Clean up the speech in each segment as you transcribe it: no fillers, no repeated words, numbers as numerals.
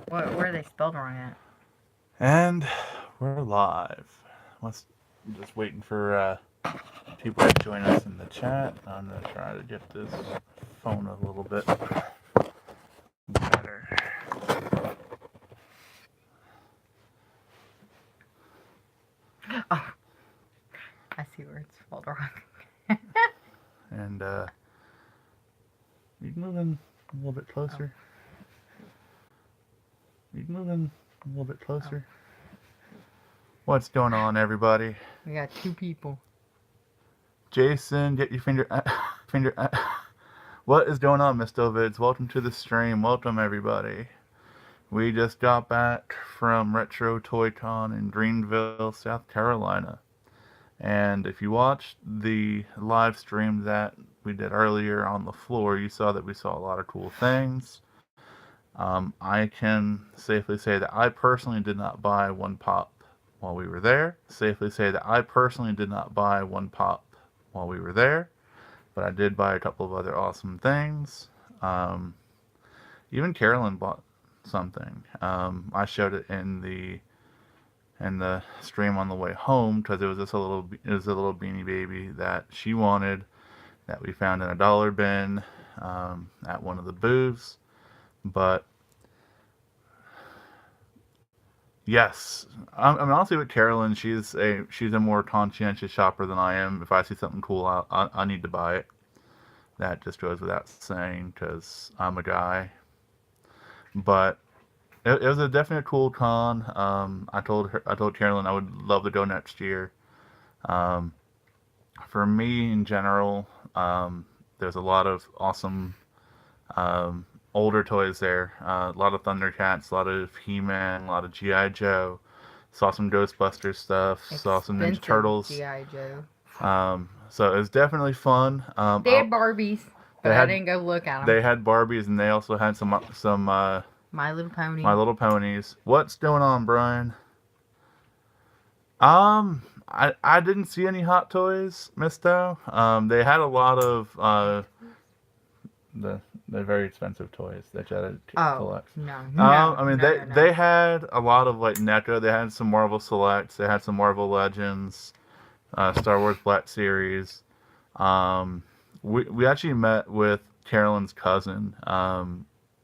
Where are they spelled wrong at? And we're live. Let's just waiting for people to join us in the chat. I'm gonna try to get this phone a little bit better. Oh, I see where it's spelled wrong. And you can move in a little bit Oh, closer. You can move in a little bit oh. closer. What's going on, everybody? We got two people. Jason, get your finger. Finger. What is going on, Miss Dovids? Welcome to the stream. Welcome, everybody. We just got back from Retro Toy Con in Greenville, South Carolina. And if you watched the live stream that we did earlier on the floor, you saw that we saw a lot of cool things. I can safely say that I personally did not buy one pop while we were there. Safely say that I personally did not buy one pop while we were there, but I did buy a couple of other awesome things. Um, Even Carolyn bought something. I showed it in the stream on the way home because it was a little Beanie Baby that she wanted that we found in a dollar bin at one of the booths. But yes, I mean honestly with Carolyn, she's a more conscientious shopper than I am. If I see something cool, I need to buy it. That just goes without saying because I'm a guy. But it was a definite cool con. I told Carolyn I would love to go next year. Um, for me in general, there's a lot of awesome older toys there. A lot of Thundercats, a lot of He-Man, a lot of GI Joe. Saw some Ghostbusters stuff. Saw some Ninja Expensive Turtles. GI Joe. So it was definitely fun. They had Barbies, but they I had didn't go look at them. they had Barbies and they also had some My Little Pony. My Little Ponies. What's going on, Brian? I didn't see any Hot Toys, Misto. They had a lot of the very expensive toys that you had to Oh collect. no, no, I mean no, no, no. they had a lot of like NECA. They had some Marvel Selects. They had some Marvel Legends, Star Wars Black Series. Um, we actually met with Carolyn's cousin,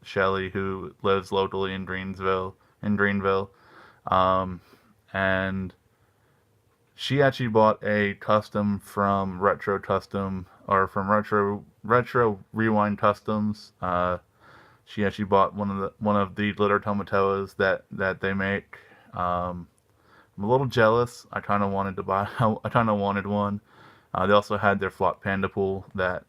Shelly, who lives locally in Greenville, um, and she actually bought a custom from Retro Rewind Customs. She actually bought one of the glitter tomatoes that they make. I'm a little jealous. I kind of wanted one. They also had their Flop Panda pool that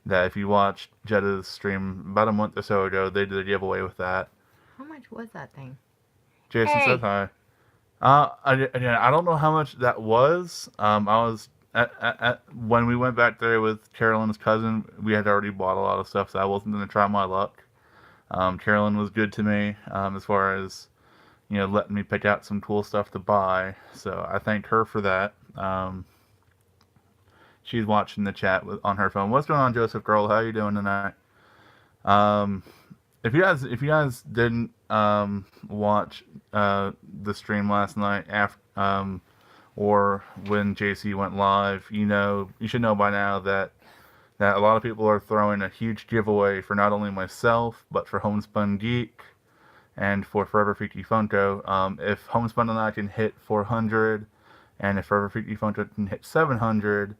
if you watched Jetta's stream about a month or so ago, they did a giveaway with that. How much was that thing? Jason says Hey, hi. Again, I don't know how much that was. I was when we went back there with Carolyn's cousin. We had already bought a lot of stuff, so I wasn't gonna try my luck. Carolyn was good to me as far as letting me pick out some cool stuff to buy. So I thank her for that. She's watching the chat on her phone. What's going on, Joseph Girl? How you doing tonight? Um, if you guys didn't watch the stream last night after or when JC went live, you should know by now that a lot of people are throwing a huge giveaway for not only myself but for Homespun Geek and for Forever Freaky Funko. If Homespun and I can hit 400 and if Forever Freaky Funko can hit 700,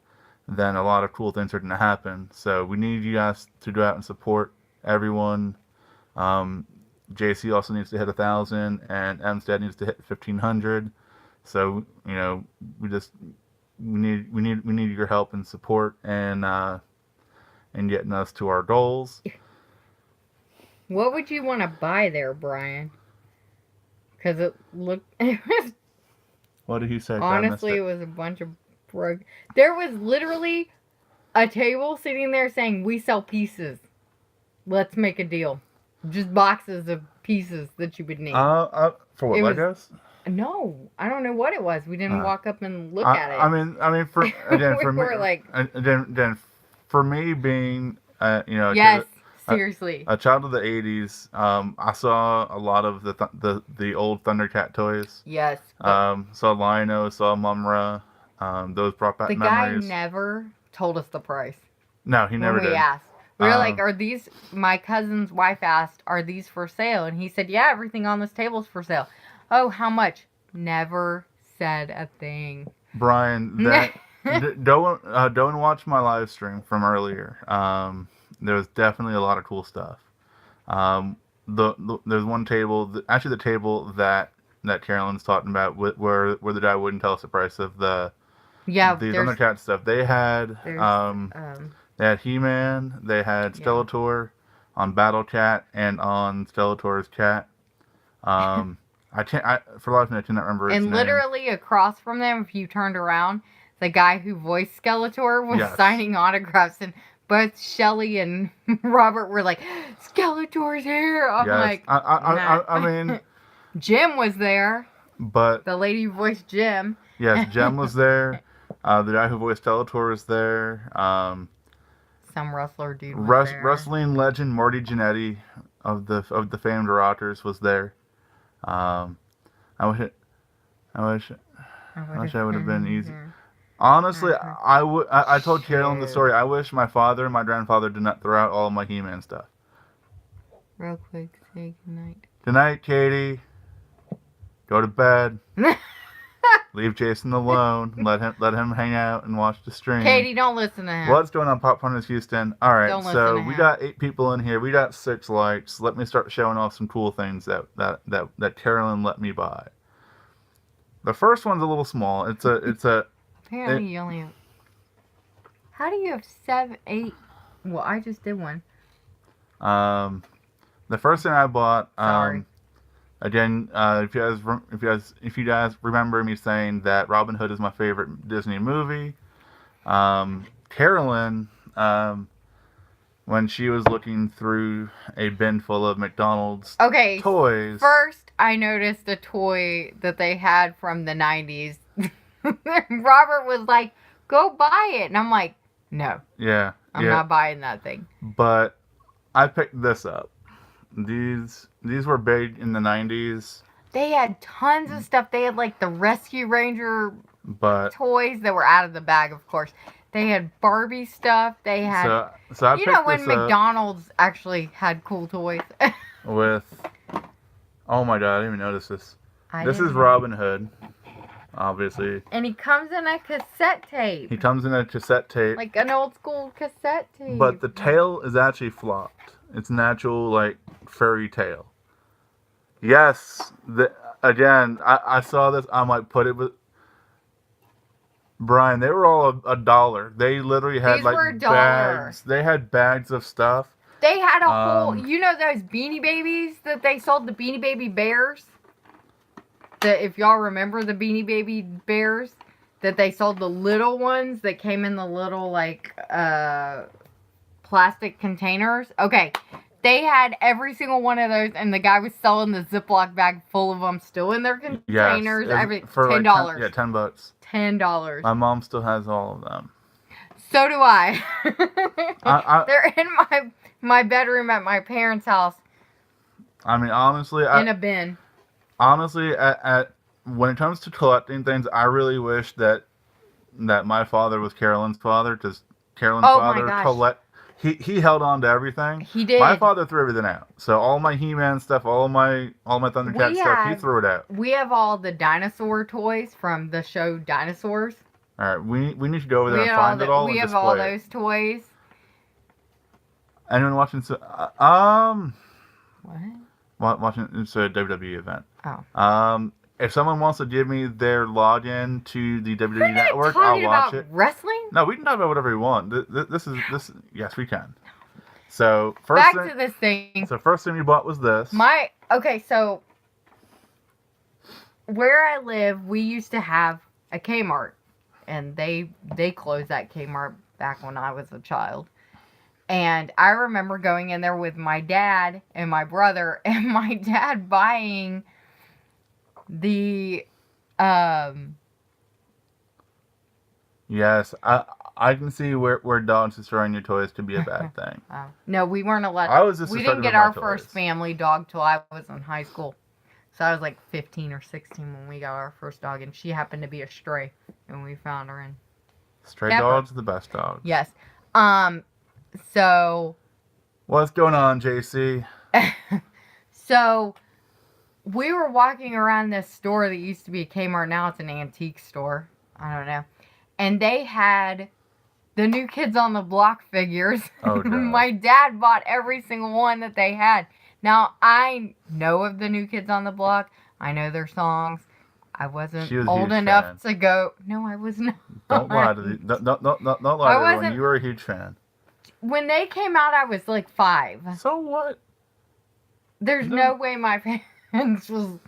then a lot of cool things are going to happen. So we need you guys to go out and support everyone. Um, JC also needs to hit 1,000, and Mstead needs to hit 1,500. So we need your help and support and getting us to our goals. what would you want to buy there, Brian? Because it looked. It was, What did he say? honestly, it was a bunch of broke. There was literally a table sitting there saying, "We sell pieces. Let's make a deal." Just boxes of pieces that you would need. For what, It was Legos? no, I don't know what it was. We didn't Uh, walk up and look at it. I mean, for again, We for me, were like, again, for me being, yes, Seriously. A child of the '80s. I saw a lot of the old Thundercat toys. Yes. Saw Lino, saw Mumra. Those brought back The guy memories. never told us the price. No, he never when we did. asked. We were like, Um, are these, my cousin's wife asked, are these for sale? And he said, yeah, everything on this table is for sale. Oh, how much? Never said a thing. Brian, don't watch my live stream from earlier. There was definitely a lot of cool stuff. There's one table, actually the table that Carolyn's talking about, where the guy wouldn't tell us the price of the Thundercat stuff. They had they had He-Man, they had Skeletor on Battle Cat and on Skeletor's cat. For a lot of me, I cannot remember its name. And literally across from them, if you turned around, the guy who voiced Skeletor was signing autographs, and both Shelley and Robert were like, Skeletor's here. I'm like, I mean, Jim was there. But the lady who voiced Jim. Yes, Jem was there. The guy who voiced Skeletor was there. Some wrestler dude was there. Wrestling legend Marty Jannetty of the famed Rockers was there. I wish I would have been easy. Honestly, I told Carolyn the story. I wish my father and my grandfather did not throw out all of my He-Man stuff. Real quick, say goodnight. Good night, Katie. Go to bed. Leave Jason alone. Let him hang out and watch the stream. Katie, don't listen to him. What's going on, Pop Hunters Houston? All right, so we got 8 people in here. We got 6 likes. Let me start showing off some cool things that Carolyn let me buy. The first one's a little small. It's a. Apparently, you only have. How do you have 7, 8? Well, I just did one. The first thing I bought. Sorry. Again, if you guys remember me saying that Robin Hood is my favorite Disney movie, Carolyn, when she was looking through a bin full of McDonald's toys. First, I noticed a toy that they had from the 90s. Robert was like, "Go buy it," and I'm like, "No, I'm not buying that thing." But I picked this up. These were big in the 90s. They had tons of stuff. They had like the Rescue Ranger toys that were out of the bag, of course. They had Barbie stuff. They had, so I you know, when McDonald's actually had cool toys. with, oh my god, I didn't even notice this. This is Robin Hood, obviously. And he comes in a cassette tape. He comes in a cassette tape. Like an old school cassette tape. But the tail is actually flopped. It's an actual, like, furry tail. Yes. Again, I saw this. I'm like, put it with... Brian, they were all $1. They literally had, These like, were bags. They had bags of stuff. They had a whole... You know those Beanie Babies that they sold? The Beanie Baby Bears? If y'all remember the Beanie Baby Bears? That they sold the little ones that came in the little, like, plastic containers. Okay, they had every single one of those, and the guy was selling the Ziploc bag full of them still in their containers. For $10. Like $10. $10. My mom still has all of them. So do I. They're in my bedroom at my parents' house. I mean, honestly, in a bin. Honestly, when it comes to collecting things, I really wish that my father was Carolyn's father, because Carolyn's father He held on to everything. He did. My father threw everything out. So all my He-Man stuff, all my Thundercat stuff, he threw it out. We have all the dinosaur toys from the show Dinosaurs. All right, we need to go over there and find it all. We have all those toys. Anyone watching? What? Watching? It's a WWE event. Oh. If someone wants to give me their login to the WWE Network, I'll watch it. Wrestling? No, we can talk about whatever we want. This. Yes, we can. So back to this thing. So first thing you bought was this. So where I live, we used to have a Kmart, and they closed that Kmart back when I was a child. And I remember going in there with my dad and my brother, and my dad buying the Yes, I can see where dogs destroying your toys could be a bad thing. No, we weren't allowed. I was just We didn't destructive get of my our first toys. family dog till I was in high school. So I was like 15 or 16 when we got our first dog, and she happened to be a stray, and we found her in. Stray Pepper. dogs are the best dogs. Yes. So. What's going on, JC? So, we were walking around this store that used to be a Kmart. Now it's an antique store. I don't know. And they had the New Kids on the Block figures. Oh, God. My dad bought every single one that they had. Now, I know of the New Kids on the Block. I know their songs. I wasn't old enough to go. No, I was not. Don't lie to don't lie to everyone. You were a huge fan. When they came out, I was like 5. So what? There's no way my parents was.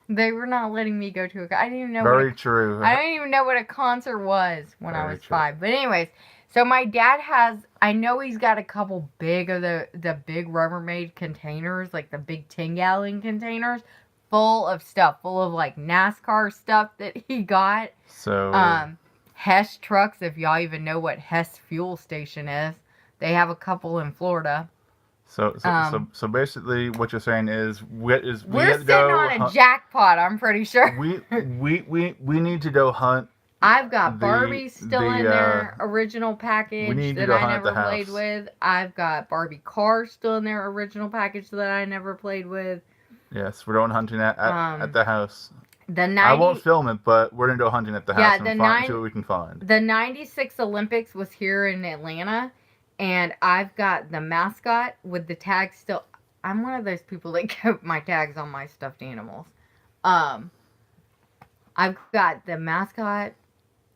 They were not letting me go to a. I didn't even know. Very true. I didn't even know what a concert was when I was True. 5. But anyways, so my dad has. I know he's got a couple big of the big Rubbermaid containers, like the big 10-gallon containers, full of stuff, full of like NASCAR stuff that he got. So. Hess trucks, if y'all even know what Hess fuel station is. They have a couple in Florida. So basically, what you're saying is we're sitting on a jackpot. I'm pretty sure. We need to go hunt. I've got Barbie still in their original package that I never played with. I've got Barbie cars still in their original package that I never played with. Yes, we're going hunting at the house. I won't film it, but we're gonna go hunting at the house and see what we can find. The '96 Olympics was here in Atlanta. And I've got the mascot with the tag still. I'm one of those people that kept my tags on my stuffed animals. I've got the mascot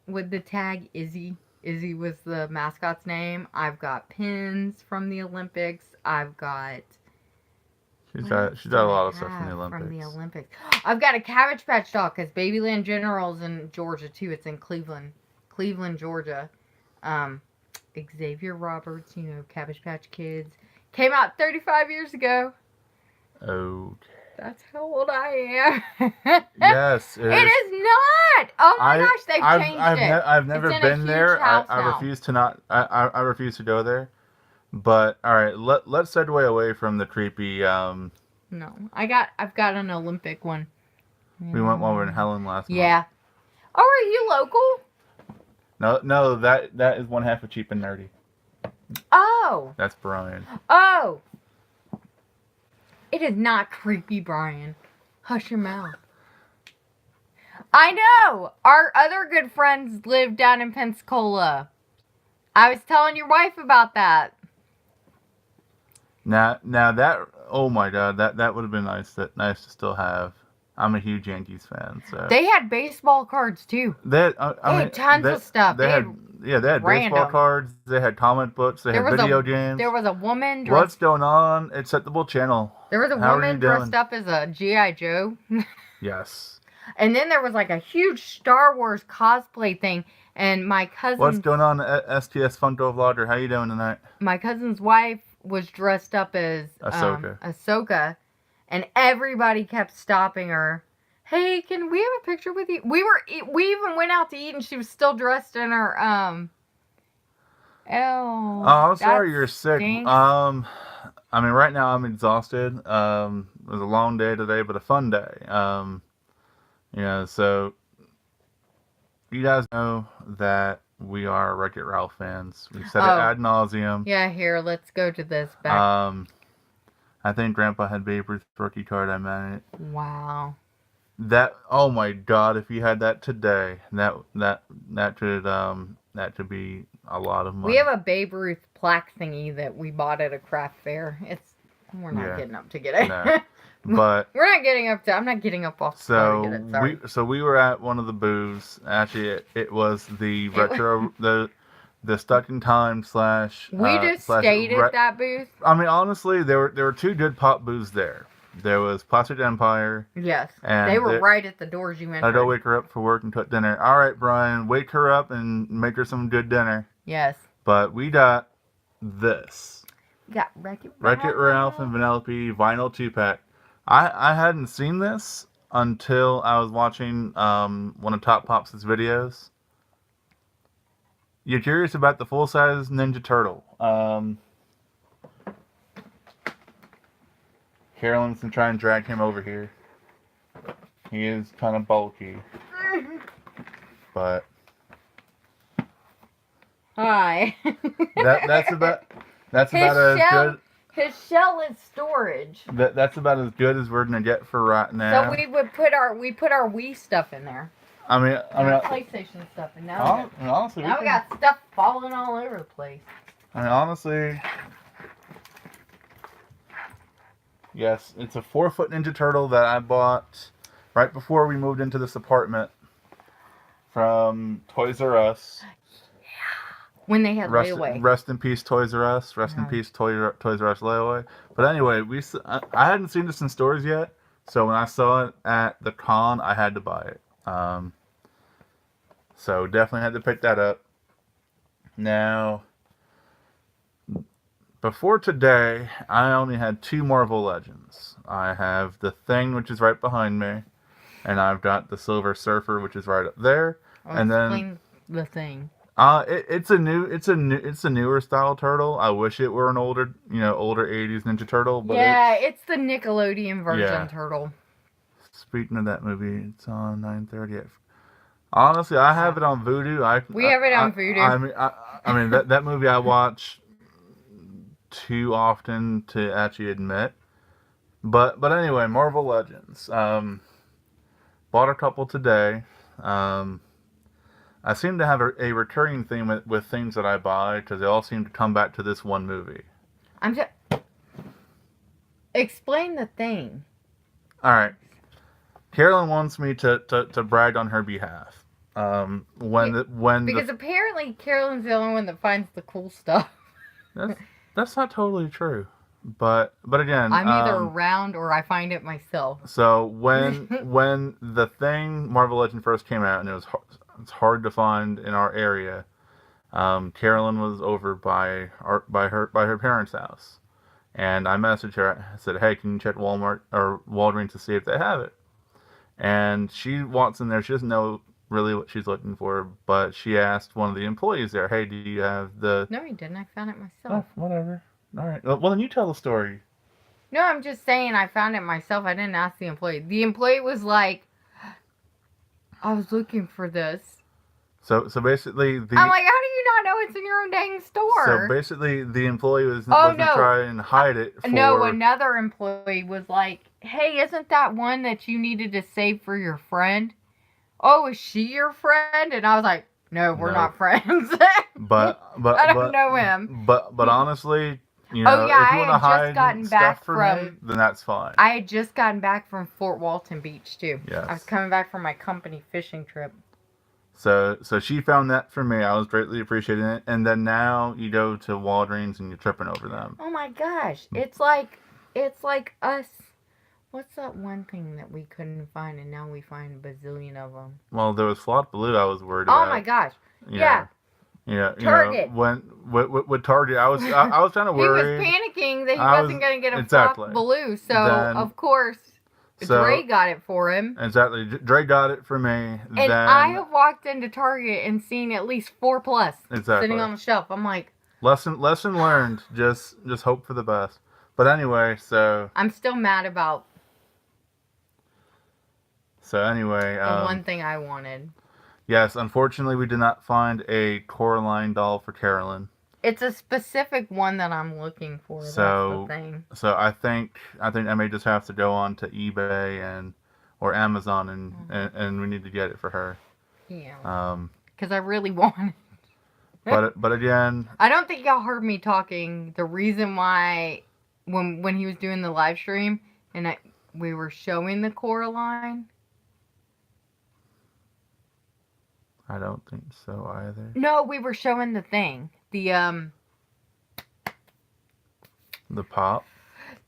with the tag, Izzy. Izzy was the mascot's name. I've got pins from the Olympics. I've got... She's got a lot of stuff from the Olympics. I've got a Cabbage Patch doll because Babyland General's in Georgia too. It's in Cleveland, Georgia. Xavier Roberts, Cabbage Patch Kids. Came out 35 years ago. Okay. That's how old I am. Yes. It is not! Oh my gosh, they've changed it. I've never been there. I refuse to not. I refuse to go there. But alright, let's segue away from the creepy No. I've got an Olympic one. We went while we were in Helen last month. Yeah. Oh, are you local? No, that is one half of Cheap and Nerdy. Oh. That's Brian. Oh. It is not creepy, Brian. Hush your mouth. I know. Our other good friends live down in Pensacola. I was telling your wife about that. Now that, oh my God, that would have been nice to still have. I'm a huge Yankees fan, so they had baseball cards too. They had tons of stuff. They had baseball cards. They had comic books. They had video games. There was a woman. What's going on? Acceptable channel. There was a woman dressed up as a G.I. Joe. Yes. And then there was like a huge Star Wars cosplay thing. And my cousin. What's going on, STS Funko Vlogger? How you doing tonight? My cousin's wife was dressed up as Ahsoka. And everybody kept stopping her. Hey, can we have a picture with you? We even went out to eat, and she was still dressed in her Oh, I'm sorry you're sick. I mean, right now I'm exhausted. It was a long day today, but a fun day. So you guys know that we are Wreck-It Ralph fans. We've said it ad nauseum. Yeah, here, let's go to this back. I think Grandpa had Babe Ruth's rookie card. I meant it. Wow. That, oh my God! If you had that today, that could be a lot of money. We have a Babe Ruth plaque thingy that we bought at a craft fair. We're not getting up to get it. No. But we're not getting up to. I'm not getting up off the floor to get it. Sorry. We were at one of the booths. Actually, it was the retro the Stuck in Time / we just stayed at that booth. I mean, honestly, there were two good pop booths there. There was Plastic Empire. Yes, and they were right at the doors you entered. I'd go wake her up for work and cook dinner. All right, Brian, wake her up and make her some good dinner. Yes. But we got this. We got Wreck-It Ralph and Vanellope vinyl 2-pack. I hadn't seen this until I was watching one of Top Pops' videos. you're curious about the full-size Ninja Turtle. Carolyn's gonna try and drag him over here. He is kind of bulky, but Hi. that's about as good. His shell is storage. That's about as good as we're gonna get for right now. So we put our Wii stuff in there. I mean, Our PlayStation stuff, and now honestly, we got stuff falling all over the place. I mean, honestly, yes, it's a 4-foot Ninja Turtle that I bought right before we moved into this apartment from Toys R Us. When they had layaway. Rest in peace, Toys R Us. Rest in peace, Toys R Us layaway. But anyway, I hadn't seen this in stores yet, so when I saw it at the con, I had to buy it. So definitely had to pick that up. Now, before today, I only had 2 Marvel Legends. I have the Thing, which is right behind me, and I've got the Silver Surfer, which is right up there. And then the Thing. It's a newer style turtle. I wish it were an older 80s Ninja Turtle. But it's the Nickelodeon version turtle. Speaking of that movie, it's on 9:30. Honestly, I have it on Vudu. We have it on Vudu. I mean that movie I watch too often to actually admit. But anyway, Marvel Legends. Bought a couple today. I seem to have a recurring theme with things that I buy because they all seem to come back to this one movie. Explain the Thing. All right. Carolyn wants me to brag on her behalf. Because apparently Carolyn's the only one that finds the cool stuff. That's not totally true. But again, I'm either around or I find it myself. So when the Thing Marvel Legend first came out and it's hard to find in our area, Carolyn was over by her parents' house, and I messaged her. I said, "Hey, can you check Walmart or Walgreens to see if they have it?" And she walks in there. She doesn't know really what she's looking for, but she asked one of the employees there, "Hey, do you have the?" No, he didn't. I found it myself. Oh, whatever. All right. Well, then you tell the story. No, I'm just saying I found it myself. I didn't ask the employee. The employee was like, "I was looking for this." So basically, I'm like, "How do you not know it's in your own dang store?" So basically, the employee wasn't trying and hide it. No, another employee was like, "Hey, isn't that one that you needed to save for your friend? Oh, is she your friend?" And I was like, "No, we're not friends." but I don't know him. But honestly, if you want to hide stuff from me, then that's fine. I had just gotten back from Fort Walton Beach too. Yes. I was coming back from my company fishing trip. So she found that for me. I was greatly appreciating it. And then now you go to Walgreens and you're tripping over them. Oh my gosh. It's like us. What's that one thing that we couldn't find and now we find a bazillion of them? Well, there was Flot Blue I was worried about. Oh my gosh. Yeah. Target. With Target, I was kind of worried. He was panicking that he wasn't going to get a Flot Blue. So, of course, Dre got it for him. Exactly. Dre got it for me. And I have walked into Target and seen at least 4+ sitting on the shelf. I'm like... Lesson learned. Just hope for the best. But anyway, so... I'm still mad about... So anyway... the one thing I wanted. Yes, unfortunately we did not find a Coraline doll for Carolyn. It's a specific one that I'm looking for. That's the thing. So I think I may just have to go on to eBay or Amazon and we need to get it for her. Yeah. Because I really want it. but again, I don't think y'all heard me talking. The reason why when he was doing the live stream and we were showing the Coraline. I don't think so either. No, we were showing the Thing. The pop?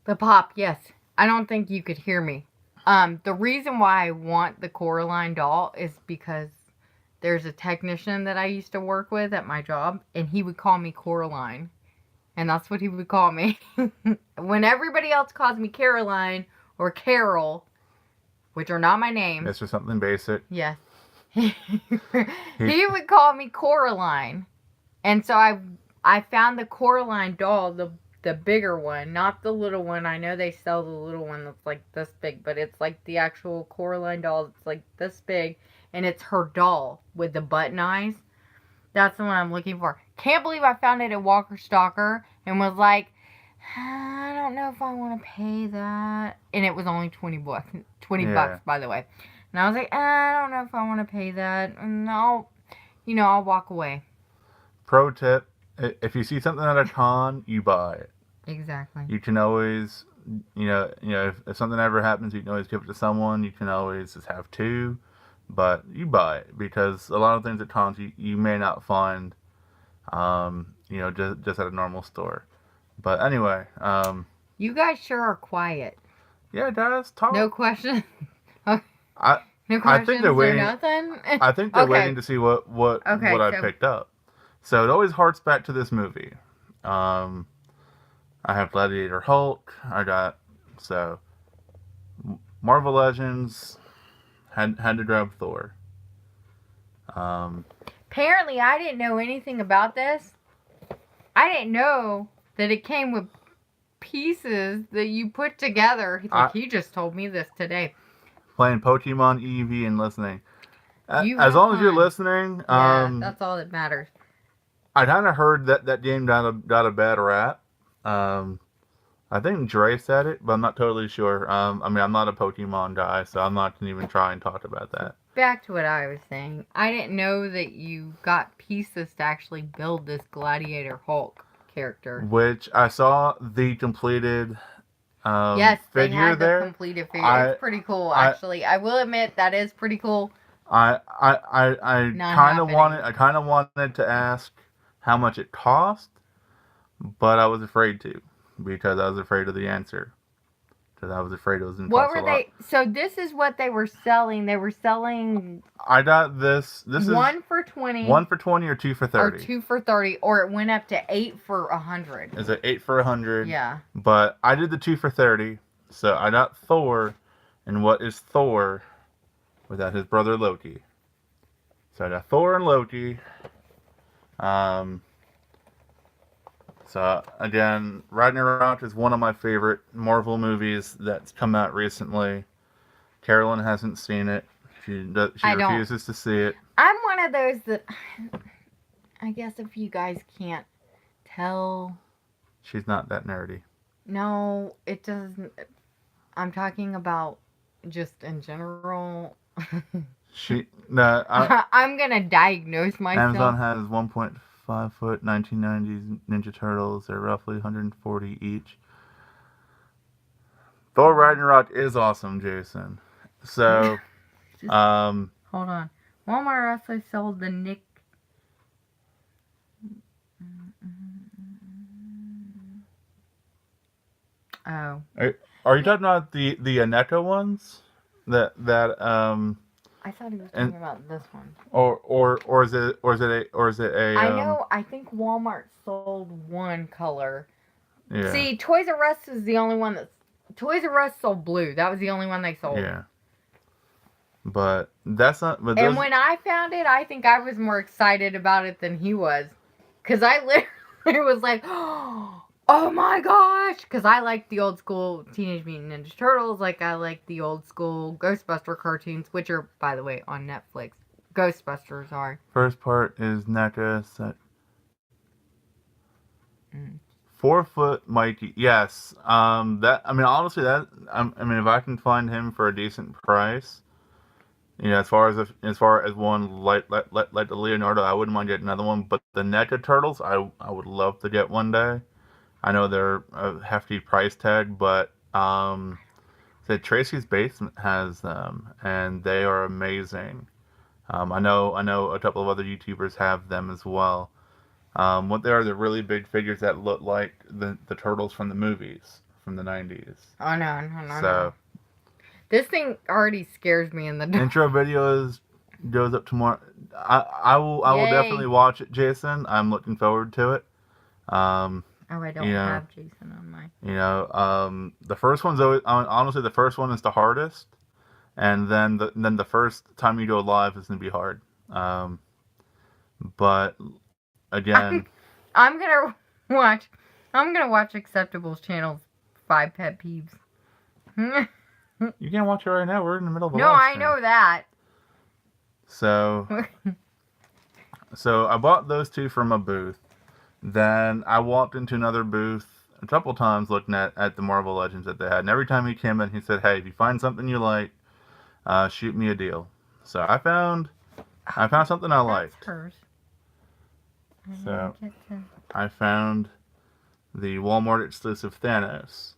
The pop, yes. I don't think you could hear me. The reason why I want the Coraline doll is because there's a technician that I used to work with at my job, and he would call me Coraline. And that's what he would call me. When everybody else calls me Caroline or Carol, which are not my names. It's just something basic. Yes. He would call me Coraline. And so I found the Coraline doll, the bigger one, not the little one. I know they sell the little one that's like this big, but it's like the actual Coraline doll that's like this big, and it's her doll with the button eyes. That's the one I'm looking for. Can't believe I found it at Walker Stalker and was like, I don't know if I want to pay that. And it was only 20 bucks, 20 bucks, by the way. And I was like, I don't know if I want to pay that. And I'll walk away. Pro tip: if you see something at a con, you buy it. Exactly. You can always, if something ever happens, you can always give it to someone. You can always just have two, but you buy it because a lot of things at cons you may not find, just at a normal store. But anyway, you guys sure are quiet. Yeah, guys, talk. No question. No questions. I think they're waiting. Nothing. I think they're waiting to see what I picked up. So it always harks back to this movie. I have Gladiator Hulk. Marvel Legends had to grab Thor. Apparently, I didn't know anything about this. I didn't know that it came with pieces that you put together. He just told me this today. Playing Pokemon Eevee and listening. As long as you're listening, that's all that matters. I kind of heard that game got a bad rap. I think Dre said it, but I'm not totally sure. I'm not a Pokemon guy, so I'm not going to even try and talk about that. Back to what I was saying. I didn't know that you got pieces to actually build this Gladiator Hulk character. Which I saw the completed yes, they figure had there. The completed figure. It's pretty cool, actually. I will admit that is pretty cool. I kind of wanted to ask how much it cost, but I was afraid to because I was afraid of the answer. Because I was afraid it was impossible. What were they? So this is what they were selling. They were selling. I got this. This is 1 for 20. 1 for 20 or 2 for 30. Or 2 for 30, or it went up to 8 for 100. Is it 8 for 100? Yeah. But I did the 2 for 30, so I got Thor, and what is Thor without his brother Loki? So I got Thor and Loki. So again, Ragnarok is one of my favorite Marvel movies that's come out recently. Carolyn hasn't seen it. She refuses to see it. I'm one of those that I guess if you guys can't tell, she's not that nerdy. No, it doesn't. I'm talking about just in general. I'm gonna diagnose myself. Amazon has 1.5 foot 1990s Ninja Turtles. They're roughly 140 each. Thor Ragnarok is awesome, Jason. So, hold on. Walmart also sold the Nick. Oh. Are you talking about the Aneka ones? That I thought he was talking about this one. Or is it a I know, I think Walmart sold one color. Yeah. See, Toys R Us is the only one that's Toys R Us sold blue. That was the only one they sold. Yeah. But that's not and when I found it, I think I was more excited about it than he was. Cause I literally was like, oh my gosh! Because I like the old school Teenage Mutant Ninja Turtles. Like, I like the old school Ghostbuster cartoons, which are, by the way, on Netflix. Ghostbusters are. First part is NECA set. 4 foot Mikey. Yes. Honestly, if I can find him for a decent price, as far as one like the Leonardo, I wouldn't mind getting another one. But the NECA Turtles, I would love to get one day. I know they're a hefty price tag, but Tracy's Basement has them, and they are amazing. I know a couple of other YouTubers have them as well. What they are, they're really big figures that look like the turtles from the movies from the 90s. Oh no. This thing already scares me in the dark. Intro videos goes up tomorrow. I will definitely watch it, Jason. I'm looking forward to it. I don't have Jason on my. The first one's always, honestly, the first one is the hardest, and then the first time you go live is gonna be hard. But again, I'm gonna watch. I'm gonna watch Acceptable's channel's 5 pet peeves. No, you can't watch it right now. We're in the middle of a live I stream. know that. So I bought those two from a booth. Then I walked into another booth a couple times looking at the Marvel Legends that they had. And every time he came in, he said, "Hey, if you find something you like, shoot me a deal." So I found something I liked. That's hers. So I found the Walmart exclusive Thanos.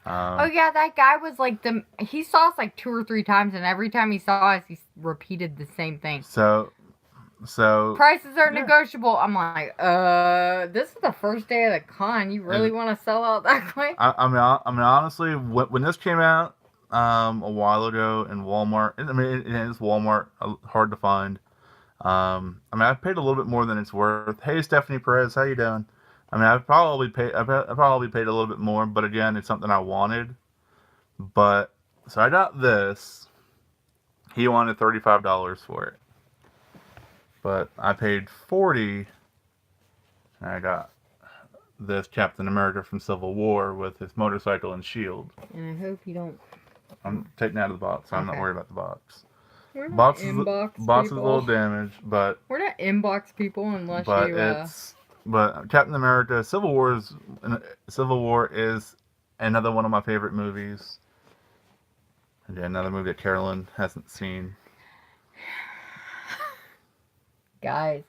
Oh yeah, that guy was like he saw us like 2 or 3 times, and every time he saw us, he repeated the same thing. So Prices are negotiable. I'm like, this is the first day of the con. You really want to sell out that quick? I mean, honestly, when this came out a while ago in Walmart, I mean, it is Walmart, hard to find. I mean, I paid a little bit more than it's worth. Hey, Stephanie Perez, how you doing? I mean, I probably paid a little bit more, but again, it's something I wanted. But so I got this. He wanted $35 for it, but I paid $40, and I got this Captain America from Civil War with his motorcycle and shield. And I hope you don't. I'm taking it out of the box, so I'm not worried about the box. We're not Box inbox is a people. little damaged, but We're not inbox people unless but you. But Captain America: Civil War is another one of my favorite movies. Again, another movie that Carolyn hasn't seen. Guys.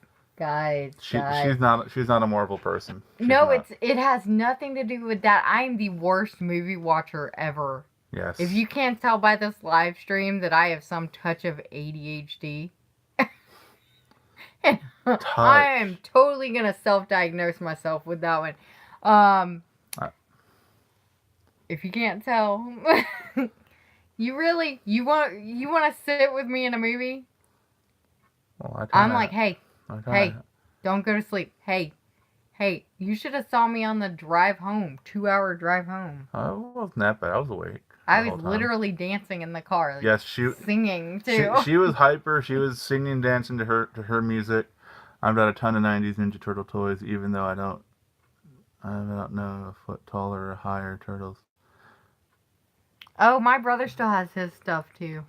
She's not a Marvel person. It has nothing to do with that. I'm the worst movie watcher ever. Yes. If you can't tell by this live stream that I have some touch of ADHD. I am totally gonna self-diagnose myself with that one. If you can't tell, you want to sit with me in a movie? Well, I'm like, hey, don't go to sleep. Hey, you should have saw me on the drive home, 2-hour drive home. I wasn't that bad. I was awake. I was literally dancing in the car. Like, yes, singing too. She was hyper. She was singing, dancing to her music. I've got a ton of '90s Ninja Turtle toys, even though I don't know a foot taller or higher turtles. Oh, my brother still has his stuff too.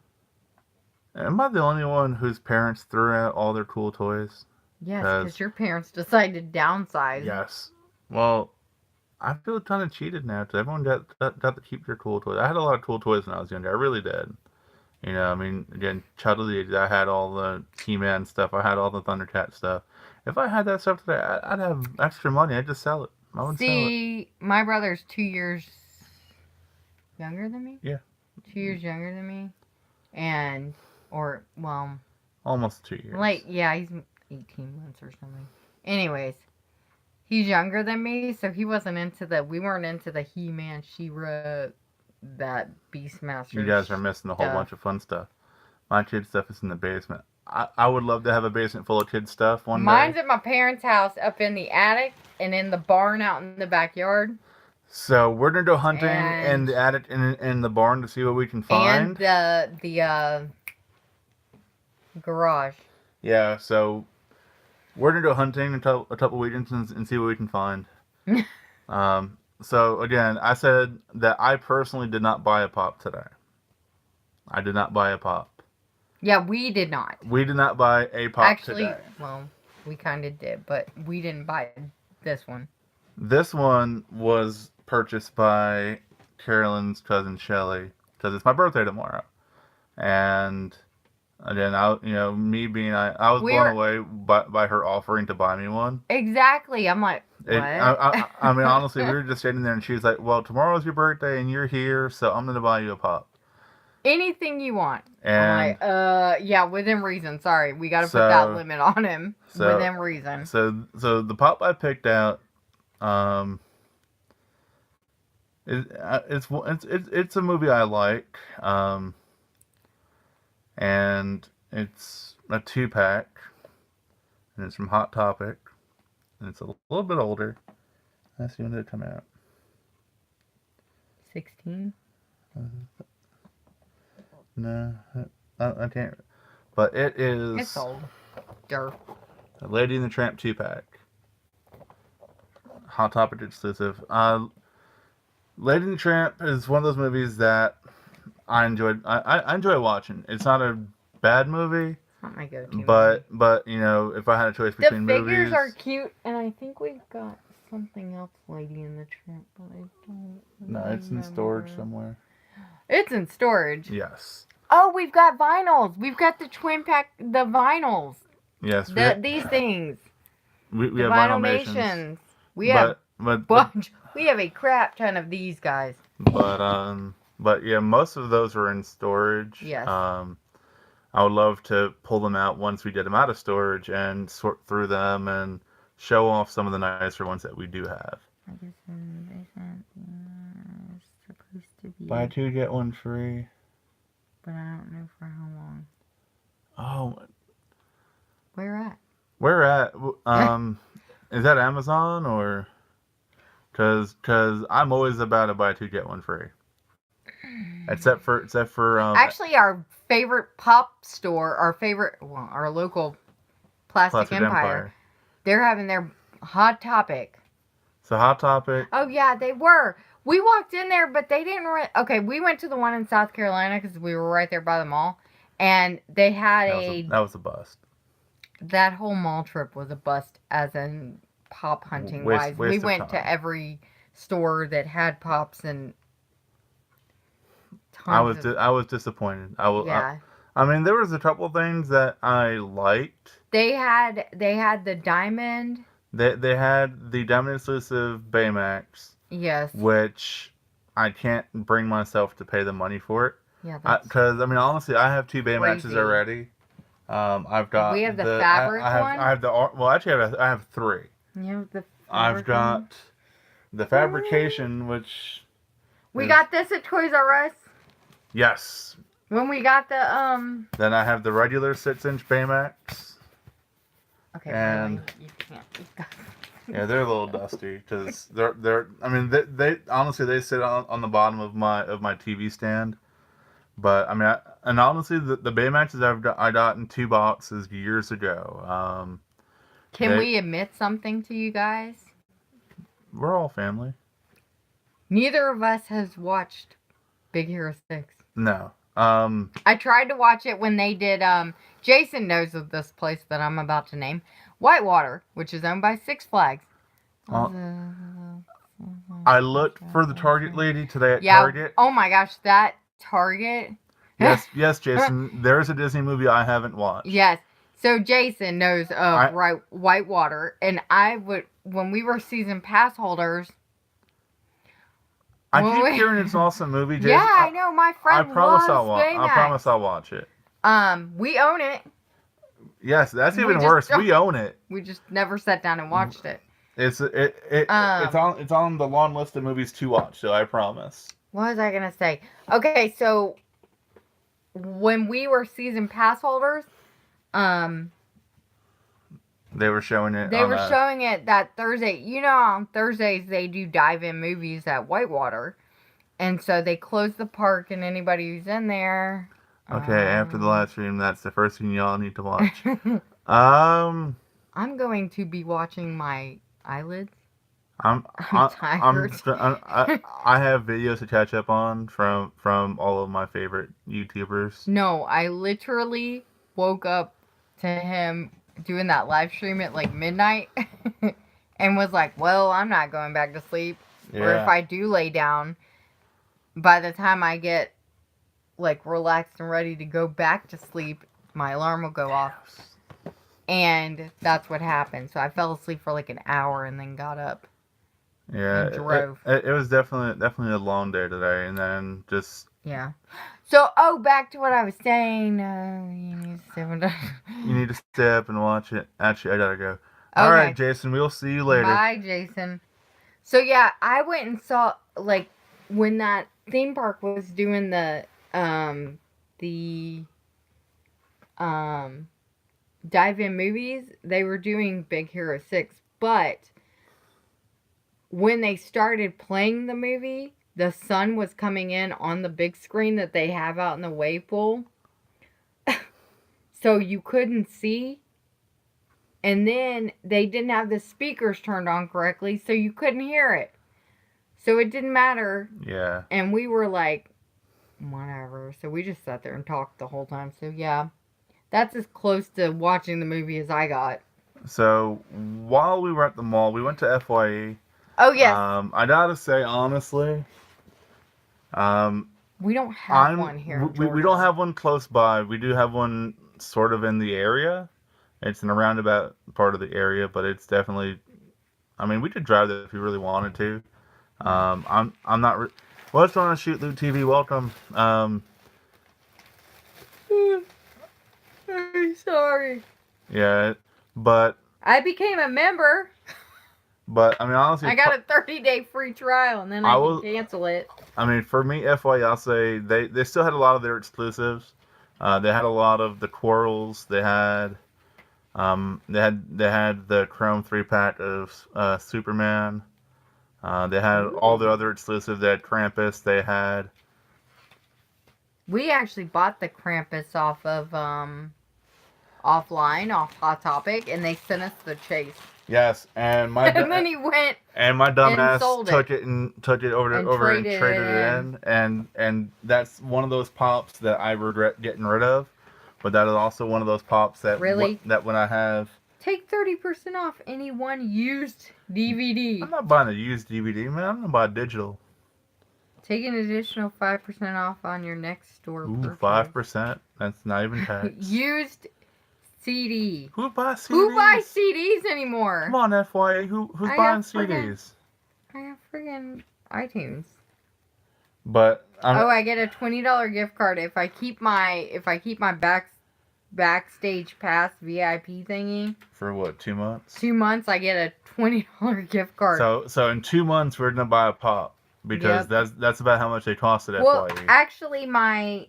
Am I the only one whose parents threw out all their cool toys? Yes, because your parents decided to downsize. Yes. Well, I feel kind of cheated now because everyone got to keep their cool toys. I had a lot of cool toys when I was younger. I really did. You know, I mean, again, child of the age, I had all the He-Man stuff. I had all the Thundercat stuff. If I had that stuff today, I'd have extra money. I'd just sell it. I would sell it. My brother's 2 years younger than me. Yeah. 2 years younger than me, almost 2 years. Like, yeah, he's 18 months or something. Anyways, he's younger than me, so we weren't into the He-Man, She-Ra, that Beastmaster. You guys are missing a whole bunch of fun stuff. My kid stuff is in the basement. I would love to have a basement full of kid stuff one day. Mine's at my parents' house up in the attic and in the barn out in the backyard. So we're gonna go hunting in the attic and in the barn to see what we can find. And the garage. Yeah, so we're gonna go hunting a couple weekends and see what we can find. So again, I said that I personally did not buy a pop today. I did not buy a pop. Yeah, we did not. We did not buy a pop today. Well, we kind of did, but we didn't buy this one. This one was purchased by Carolyn's cousin Shelly because it's my birthday tomorrow, and again, I was blown away by her offering to buy me one. Exactly. I'm like, what? I mean, honestly, we were just sitting there, and she was like, "Well, tomorrow's your birthday, and you're here, so I'm gonna buy you a pop. Anything you want." And I'm like, yeah, within reason. Sorry, we got to put that limit on him. Within reason. So the pop I picked out, it's a movie I like, and it's a 2-pack, and it's from Hot Topic, and it's a little bit older. Let's see when did it come out. 16. No, I can't. But it is. It's old. Dirt. Lady and the Tramp 2-pack. Hot Topic exclusive. Lady and the Tramp is one of those movies that I enjoyed. I enjoy watching. It's not a bad movie, Not my go-to. but you know, if I had a choice The between figures movies, are cute, and I think we've got something else, Lady in the Tramp, but I don't. no, it's in storage somewhere. It's in storage. Yes. Oh, we've got vinyls. We've got the twin pack, the vinyls. Yes. These things. We The have Vinyl Nations. Nations. We have bunch. We have a crap ton of these guys. But yeah, most of those are in storage. Yes. I would love to pull them out once we get them out of storage and sort through them and show off some of the nicer ones that we do have. I guess it's supposed to be. Buy two, get one free. But I don't know for how long. Oh. Where at? Where at? Is that Amazon or? Cause I'm always about to buy two, get one free. Except for Actually, our favorite pop store, our local Plastic Empire, they're having their Hot Topic. So Hot Topic. Oh yeah, they were. We walked in there, but they didn't. Okay, we went to the one in South Carolina because we were right there by the mall, and they had that was a bust. That whole mall trip was a bust, as in pop hunting wise. We went to every store that had pops and. I was disappointed. Yeah. I mean, there was a couple things that I liked. They had the diamond. They had the diamond exclusive Baymax. Yes. Which I can't bring myself to pay the money for it. Yeah. Because I mean, honestly, I have two Baymaxes already. I've got. We have the fabric one. I have the. Well, actually, I have three. You have the. I've got the fabrication, which. We got this at Toys R Us. Yes. When we got the Then I have the regular 6-inch Baymax. Okay. And you can't. Yeah, they're a little dusty because they're. I mean, they honestly they sit on the bottom of my TV stand. But I mean, honestly, the Baymaxes I got in 2 boxes years ago. Can we admit something to you guys? We're all family. Neither of us has watched Big Hero 6. No. I tried to watch it when they did. Jason knows of this place that I'm about to name, Whitewater, which is owned by Six Flags. I looked for the Target lady today at Target. Oh my gosh, that Target. Yes, Jason. There's a Disney movie I haven't watched. Yes. So Jason knows of Whitewater, and when we were season pass holders. I keep hearing it's an awesome movie, Jason. Yeah, I know. My friend loves Baymax. I promise I'll watch it. We own it. Yes, that's even worse. We own it. We just never sat down and watched it. It's on the long list of movies to watch, so I promise. What was I gonna say? Okay, so when we were season pass holders, they were showing it. They were showing it that Thursday. You know, on Thursdays they do dive-in movies at Whitewater, and so they close the park, and anybody who's in there. Okay, after the live stream, that's the first thing y'all need to watch. I'm going to be watching my eyelids. I have videos to catch up on from all of my favorite YouTubers. No, I literally woke up to him doing that live stream at like midnight and was like, well, I'm not going back to sleep. Yeah. Or if I do lay down, by the time I get like relaxed and ready to go back to sleep, my alarm will go off. And that's what happened. So I fell asleep for like an hour and then got up. Yeah, and drove. It was definitely a long day today, and then just yeah. So back to what I was saying. You need to stay up and watch it. Actually, I gotta go. All right, Jason. We'll see you later. Bye, Jason. So yeah, I went and saw like when that theme park was doing the dive-in movies. They were doing Big Hero 6, but when they started playing the movie, the sun was coming in on the big screen that they have out in the wave pool. So you couldn't see And then they didn't have the speakers turned on correctly, so you couldn't hear it. So it didn't matter. Yeah. And we were like, whatever. So we just sat there and talked the whole time. So yeah, that's as close to watching the movie as I got. So while we were at the mall, we went to FYE. Oh, yes. I gotta say, honestly, we don't have one here. We don't have one close by. We do have one sort of in the area. It's in a roundabout part of the area, but it's definitely. I mean, we could drive there if we really wanted to. I'm not. What's on a Shoot Loot TV? Welcome. I'm sorry. Yeah, but I became a member. But I mean, honestly, I got a 30-day free trial, and then I can cancel it. I mean, for me, FYE, I'll say they still had a lot of their exclusives. They had a lot of the Quarrels. They had the Chrome 3-pack of Superman. They had all the other exclusives. They had Krampus. They had. We actually bought the Krampus off of offline, off Hot Topic, and they sent us the chase. Yes, and my and then he went and my dumbass took it over and traded it in, and that's one of those pops that I regret getting rid of, but that is also one of those pops that that when I have take 30% off any one used DVD. I'm not buying a used DVD, man. I'm gonna buy digital. Take an additional 5% off on your next store. Ooh, 5%. That's not even tax. Used CD. Who buys CDs? Who buys CDs anymore? Come on, FYA. Who's buying CDs? I have friggin' iTunes. But I get a $20 gift card if I keep my backstage pass VIP thingy. For what? 2 months? 2 months, I get a $20 gift card. So in 2 months, we're gonna buy a pop because that's about how much they cost at FYE. Well, actually,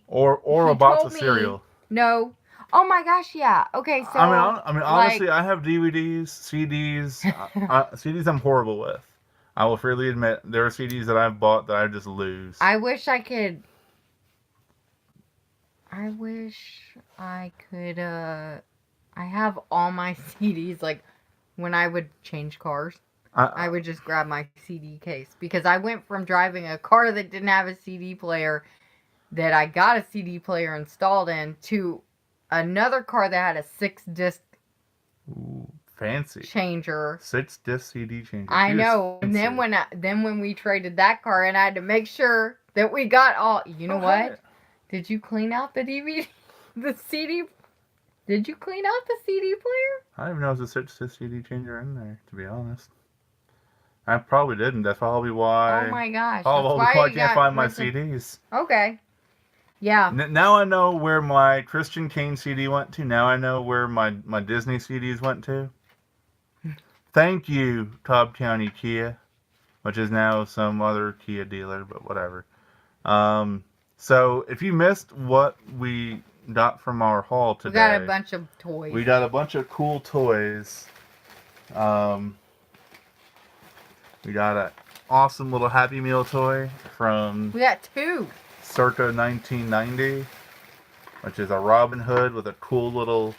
or a box of cereal. No. Oh my gosh, yeah. Okay, so I mean, honestly, I have DVDs, CDs. CDs I'm horrible with. I will freely admit there are CDs that I've bought that I just lose. I wish I could. I have all my CDs. Like when I would change cars, I would just grab my CD case because I went from driving a car that didn't have a CD player, that I got a CD player installed in, to another car that had a 6-disc fancy changer. 6-disc CD changer. I know. And then when we traded that car, and I had to make sure that we got all. You know what? Did you clean out the DVD, the CD? Did you clean out the CD player? I didn't even know there was a 6-disc CD changer in there. To be honest, I probably didn't. That's probably why. Oh my gosh! Probably why I can't find my CDs. Okay. Yeah. Now I know where my Christian Kane CD went to. Now I know where my Disney CDs went to. Thank you, Cobb County Kia, which is now some other Kia dealer, but whatever. So if you missed what we got from our haul today, we got a bunch of toys. We got a bunch of cool toys. We got an awesome little Happy Meal toy from. We got 2. Circa 1990, which is a Robin Hood with a cool little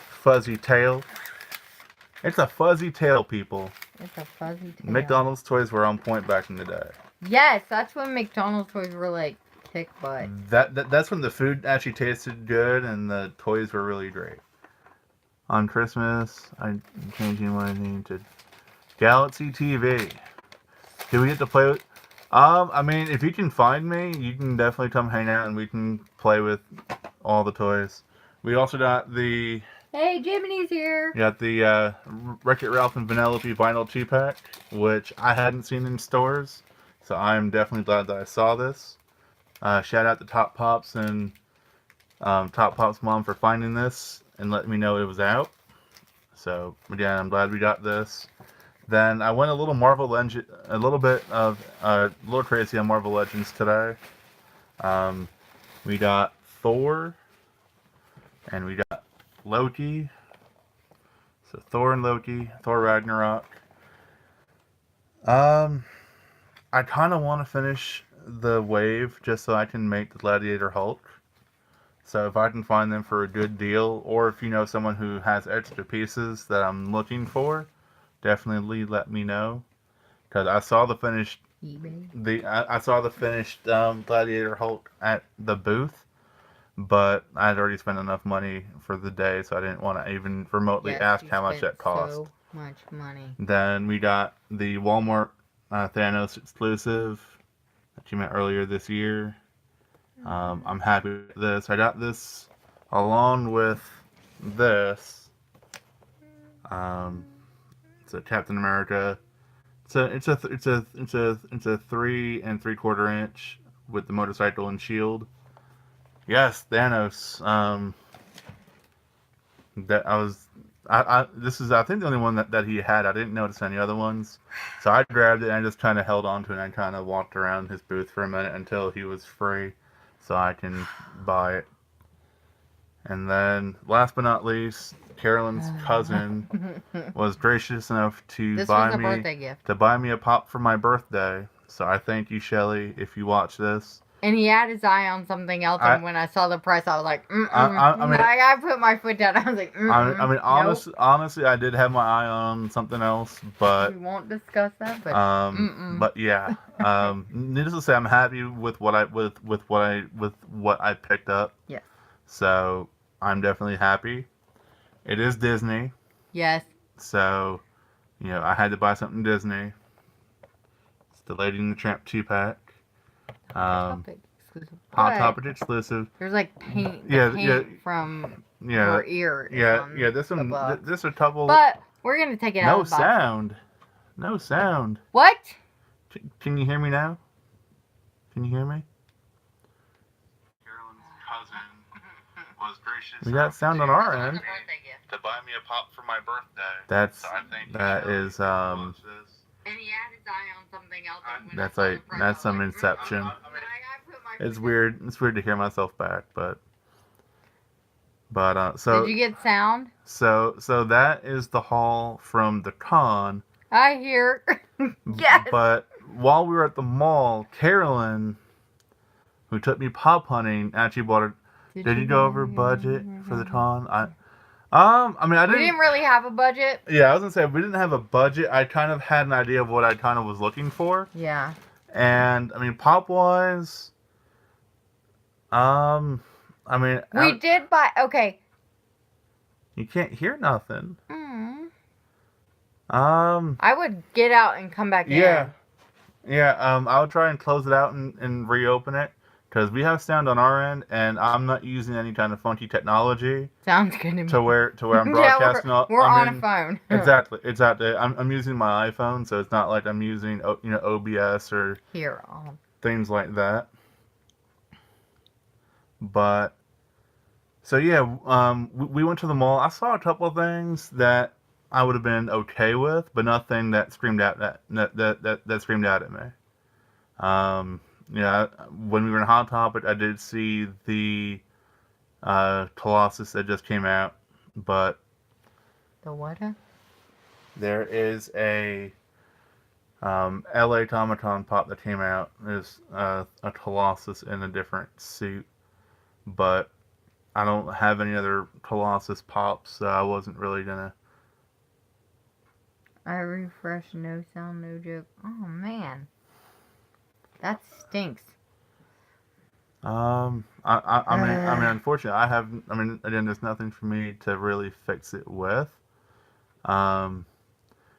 fuzzy tail. It's a fuzzy tail, people. It's a fuzzy tail. McDonald's toys were on point back in the day. Yes, that's when McDonald's toys were like kick butt. That's when the food actually tasted good and the toys were really great. On Christmas, I'm changing my name to Galaxy TV. Do we get to play with? I mean, if you can find me, you can definitely come hang out and we can play with all the toys. We also got the. Hey, Jiminy's here. We got the Wreck-It Ralph and Vanellope vinyl 2-pack, which I hadn't seen in stores, so I'm definitely glad that I saw this. Shout out to Top Pops and Top Pops' mom for finding this and letting me know it was out. So again, I'm glad we got this. Then I went a little crazy on Marvel Legends today. We got Thor, and we got Loki. So Thor and Loki, Thor Ragnarok. I kind of want to finish the wave just so I can make the Gladiator Hulk. So if I can find them for a good deal, or if you know someone who has extra pieces that I'm looking for, definitely let me know. Because I saw the finished eBay. I saw the finished Gladiator Hulk at the booth, but I had already spent enough money for the day, so I didn't want to even remotely Yes, ask you how much spent that cost. so much money. Then we got the Walmart Thanos exclusive that you met earlier this year. I'm happy with this. I got this along with this. It's a Captain America. It's a 3 3/4 inch with the motorcycle and shield. Yes, Thanos. That I was. This is I think the only one that he had. I didn't notice any other ones, so I grabbed it and I just kind of held on to it and I kind of walked around his booth for a minute until he was free, so I can buy it. And then, last but not least, Carolyn's cousin was gracious enough to This buy was a me birthday gift. a pop for my birthday. So I thank you, Shelly, if you watch this. And he had his eye on something else, and when I saw the price, I was like, I mean, I put my foot down. I was like, honestly, I did have my eye on something else, but we won't discuss that. But yeah, needless to say, I'm happy with what I picked up. Yes. So I'm definitely happy. It is Disney. Yes. So, I had to buy something Disney. It's the Lady and the Tramp 2-pack. Hot Topic exclusive. There's like paint. From her ear. Yeah. This a couple. But we're gonna take it out. No sound. No sound. What? Can you hear me now? Can you hear me? Carolyn's cousin was gracious. We got sound on our end. To buy me a pop for my birthday. That is And he had his eye on something else. That's some Inception. It's weird. It's weird to hear myself back, but so. Did you get sound? So that is the haul from the con. I hear. Yes. But while we were at the mall, Carolyn, who took me pop hunting, actually bought a. Did you go over budget for the con? I mean, We didn't really have a budget. Yeah, I was gonna say we didn't have a budget. I kind of had an idea of what I kind of was looking for. Yeah. And I mean, pop wise, I mean, we did buy. Okay. You can't hear nothing. I would get out and come back in. Yeah. I'll try and close it out and reopen it. Because we have sound on our end, and I'm not using any kind of funky technology. Sounds good to me. To where I'm broadcasting. We're on a phone. Exactly. I'm using my iPhone, so it's not like I'm using OBS or things like that. But so yeah, we went to the mall. I saw a couple of things that I would have been okay with, but nothing that screamed out that screamed out at me. Yeah, when we were in Hot Topic, I did see the Colossus that just came out, but the what? There is a LA Comic-Con pop that came out. There's a Colossus in a different suit, but I don't have any other Colossus pops, so I wasn't really gonna. I refresh, no sound, no joke. Oh man. That stinks. I mean, unfortunately, again, there's nothing for me to really fix it with.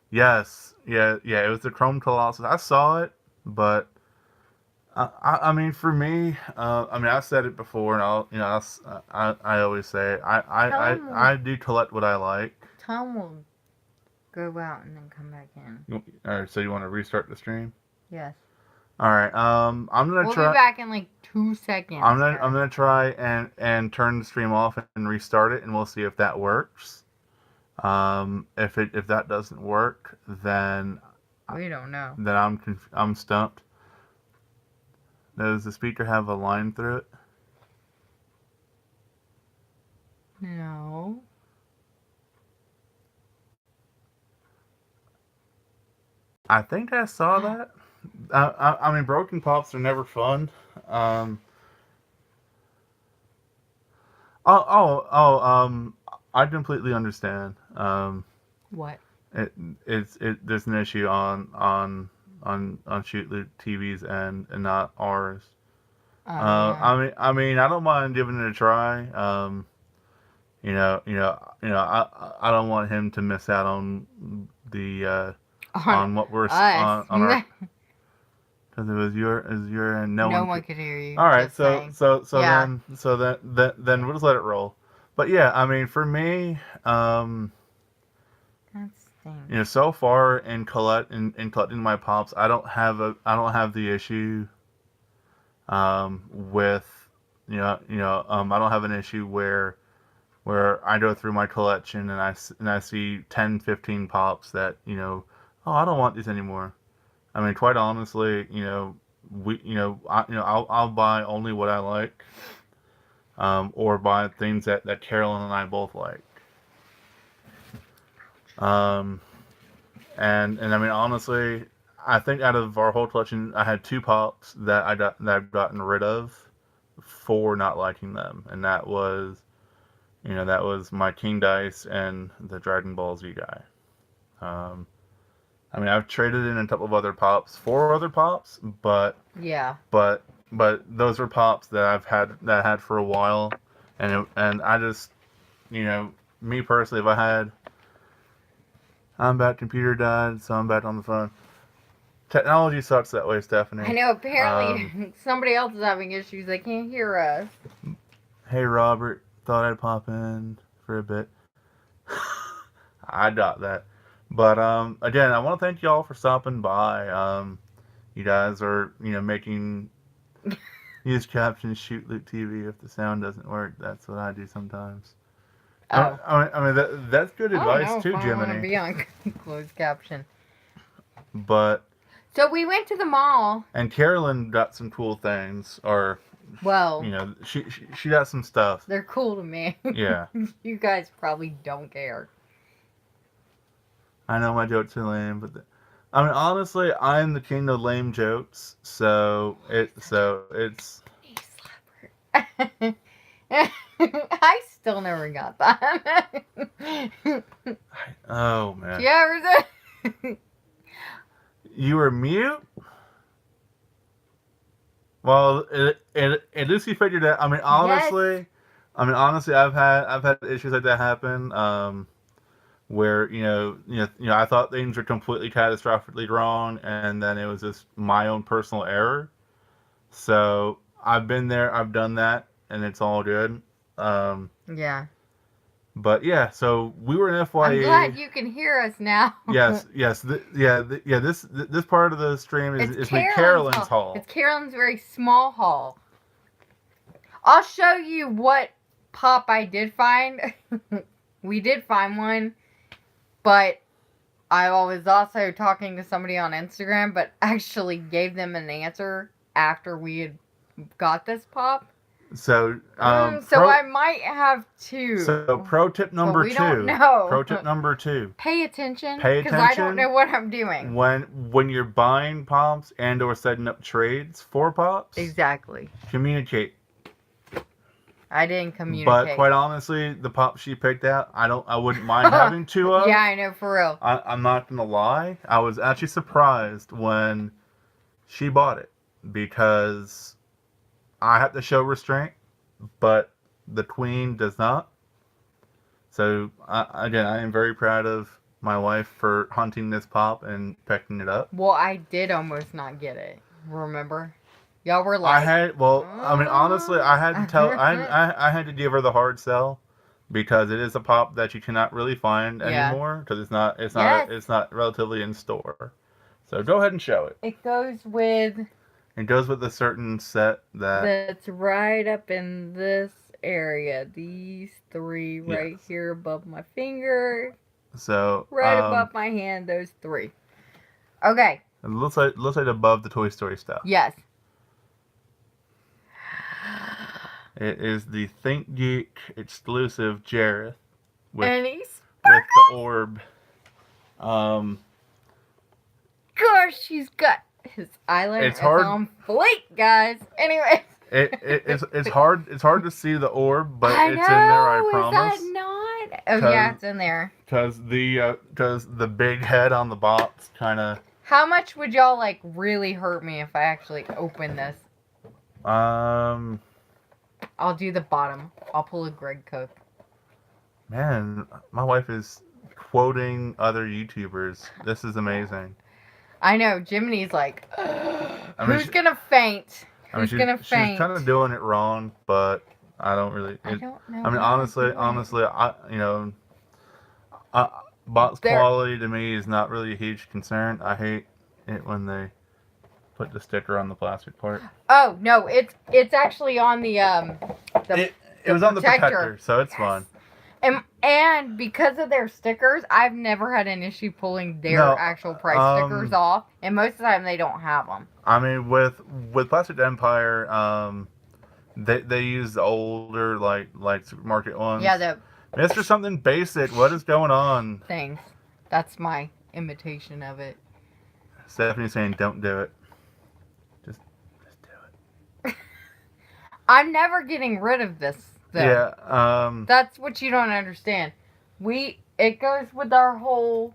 Yes, yeah, it was the Chrome Colossus. I saw it, but I mean, for me, I've said it before, and I always say it. I do collect what I like. Tom will go out and then come back in. All right, so you want to restart the stream? Yes. All right. I'm gonna We'll try. be back in like 2 seconds. I'm gonna try and turn the stream off and restart it, and we'll see if that works. If that doesn't work, then we don't know. Then I'm stumped. Does the speaker have a line through it? No. I think I saw that. I mean, broken pops are never fun. I completely understand. What? It there's an issue on Shoot Loot TV's and not ours. Yeah. I don't mind giving it a try. I don't want him to miss out on the On on what we're us. on our because it was your and no No one one could. could hear you. All right, Just saying. Yeah. then we'll just let it roll. But yeah, I mean, for me, That stinks. so far in collecting my pops, I don't have the issue with I don't have an issue where I go through my collection and I see 10, 15 pops that oh, I don't want these anymore. I mean, quite honestly, I'll buy only what I like, or buy things that Carolyn and I both like. Um, and I mean, honestly, I think out of our whole collection, I had two pops that I've gotten rid of for not liking them, and that was my King Dice and the Dragon Ball Z guy. Um, I mean, I've traded in a couple of other pops for other pops, Yeah. but those are pops that I had for a while, and I just me personally, if I had I'm back, computer died, so I'm back on the phone. Technology sucks that way, Stephanie. I know, apparently somebody else is having issues. They can't hear us. Hey Robert, thought I'd pop in for a bit. I got that. But again, I want to thank y'all for stopping by. You guys are making use captions Shoot Loot TV if the sound doesn't work. That's what I do sometimes. Oh. I mean that's good advice too, I don't want to Jiminy. be on closed caption. But So we went to the mall. and Carolyn got some cool things, or Well, she got some stuff. they're cool to me. Yeah. You guys probably don't care. I know my jokes are lame, but I mean honestly, I'm the king of lame jokes, so it's Knee slapper. I still never got that. oh man. You ever say? You were mute? Well, at least you figured out. I mean, honestly, I've had issues like that happen. Where I thought things were completely catastrophically wrong, and then it was just my own personal error. So I've been there, I've done that, and it's all good. Yeah. But yeah, so we were in FYE. I'm glad you can hear us now. Yes. This part of the stream is Carolyn's hall. It's Carolyn's very small hall. I'll show you what pop I did find. We did find one, but I was also talking to somebody on Instagram, but actually gave them an answer after we had got this pop. So, I might have two. So, pro tip number we two. Don't know. Pro tip number 2. Pay attention. Pay Because I don't know what I'm doing. When you're buying pops and or setting up trades for pops. Exactly. Communicate. I didn't communicate. But quite honestly, the pop she picked out, I wouldn't mind having two of. Yeah, I know, for real. I'm not gonna lie. I was actually surprised when she bought it because I have to show restraint, but the queen does not. So I am very proud of my wife for hunting this pop and picking it up. Well, I did almost not get it. Remember? Y'all were like, honestly, I had to tell, I had to give her the hard sell because it is a pop that you cannot really find anymore because it's not relatively in store. So go ahead and show it. It goes with. It goes with a certain set that's right up in this area. These three right here above my finger. So right above my hand, those three. Okay. It looks like above the Toy Story stuff. Yes. It is the Think Geek exclusive Jareth with the orb. Gosh, he's got his eyeliner on fleek, guys. Anyways. It's hard to see the orb, but I it's know. in there. I Is promise. that not? Oh yeah, it's in there. Because the big head on the box kind of. How much would y'all like really hurt me if I actually open this? Um, I'll do the bottom. I'll pull a Greg Cook. man, my wife is quoting other YouTubers. This is amazing. I know. Jiminy's like, mean, who's gonna faint? I mean, Who's gonna faint? she's kind of doing it wrong, but I don't really. I don't know. I mean, how to do it. honestly, box quality to me is not really a huge concern. I hate it when they put the sticker on the plastic part. Oh no, it's actually on the It was on the protector, so it's fine. And because of their stickers, I've never had an issue pulling their actual price stickers off. And most of the time, they don't have them. I mean, with Plastic Empire, they use the older like supermarket ones. Yeah, the Mr. Something Basic. What is going on? things. That's my imitation of it. Stephanie's saying, "Don't do it. Just do it." I'm never getting rid of this. Though. Yeah. That's what you don't understand. It goes with our whole.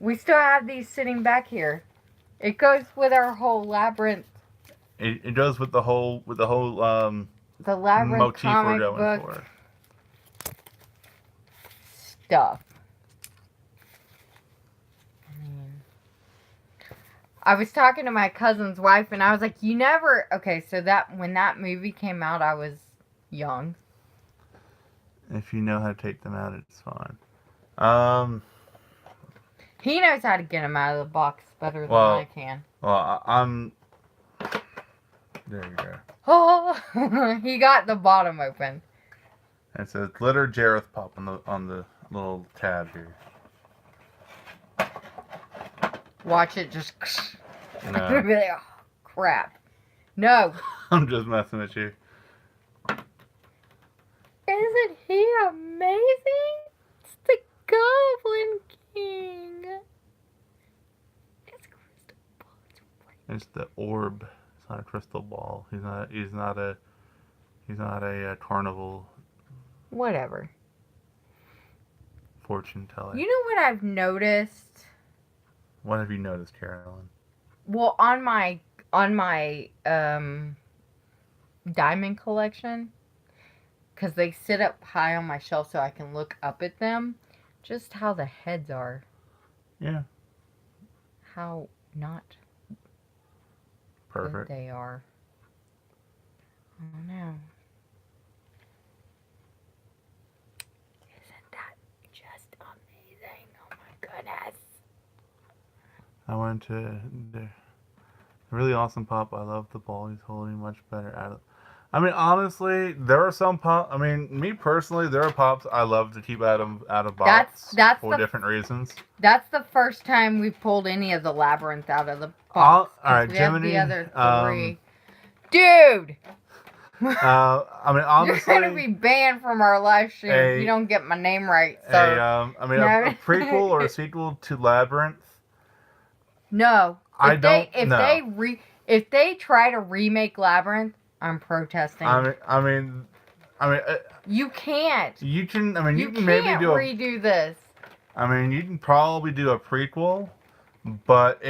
We still have these sitting back here. It goes with our whole labyrinth. It goes with the whole The labyrinth motif comic we're going book for. stuff. I was talking to my cousin's wife, and I was like, "You never." Okay, so when that movie came out, I was young. If you know how to take them out, it's fine. He knows how to get them out of the box better than I can. Well, I'm. There you go. Oh, he got the bottom open. It says glitter Jareth Pop on the little tab here. Watch it just. No. Be like, oh, crap. No. I'm just messing with you. Isn't he amazing? It's the Goblin King. It's crystal ball. It's the orb. It's not a crystal ball. He's not a carnival Whatever. fortune teller. You know what I've noticed? What have you noticed, Carolyn? Well, on my diamond collection, because they sit up high on my shelf so I can look up at them, just how the heads are. Yeah. How not Perfect. good they are. I don't know. Isn't that just amazing? Oh my goodness. I went to the really awesome pop. I love the ball he's holding much better out of. I mean, honestly, there are some pop. I mean, me personally, there are pops I love to keep out of box That's for different reasons. That's the first time we pulled any of the labyrinth out of the box. All right, we have Jiminy. the other three. Dude. I mean, honestly, You're gonna be banned from our live stream if you don't get my name right, sir. I mean, a prequel or a sequel to Labyrinth. No. If If they try to remake Labyrinth, I'm protesting. I mean, you can't. You can. I mean, you can can't maybe redo this. I mean, you can probably do a prequel, but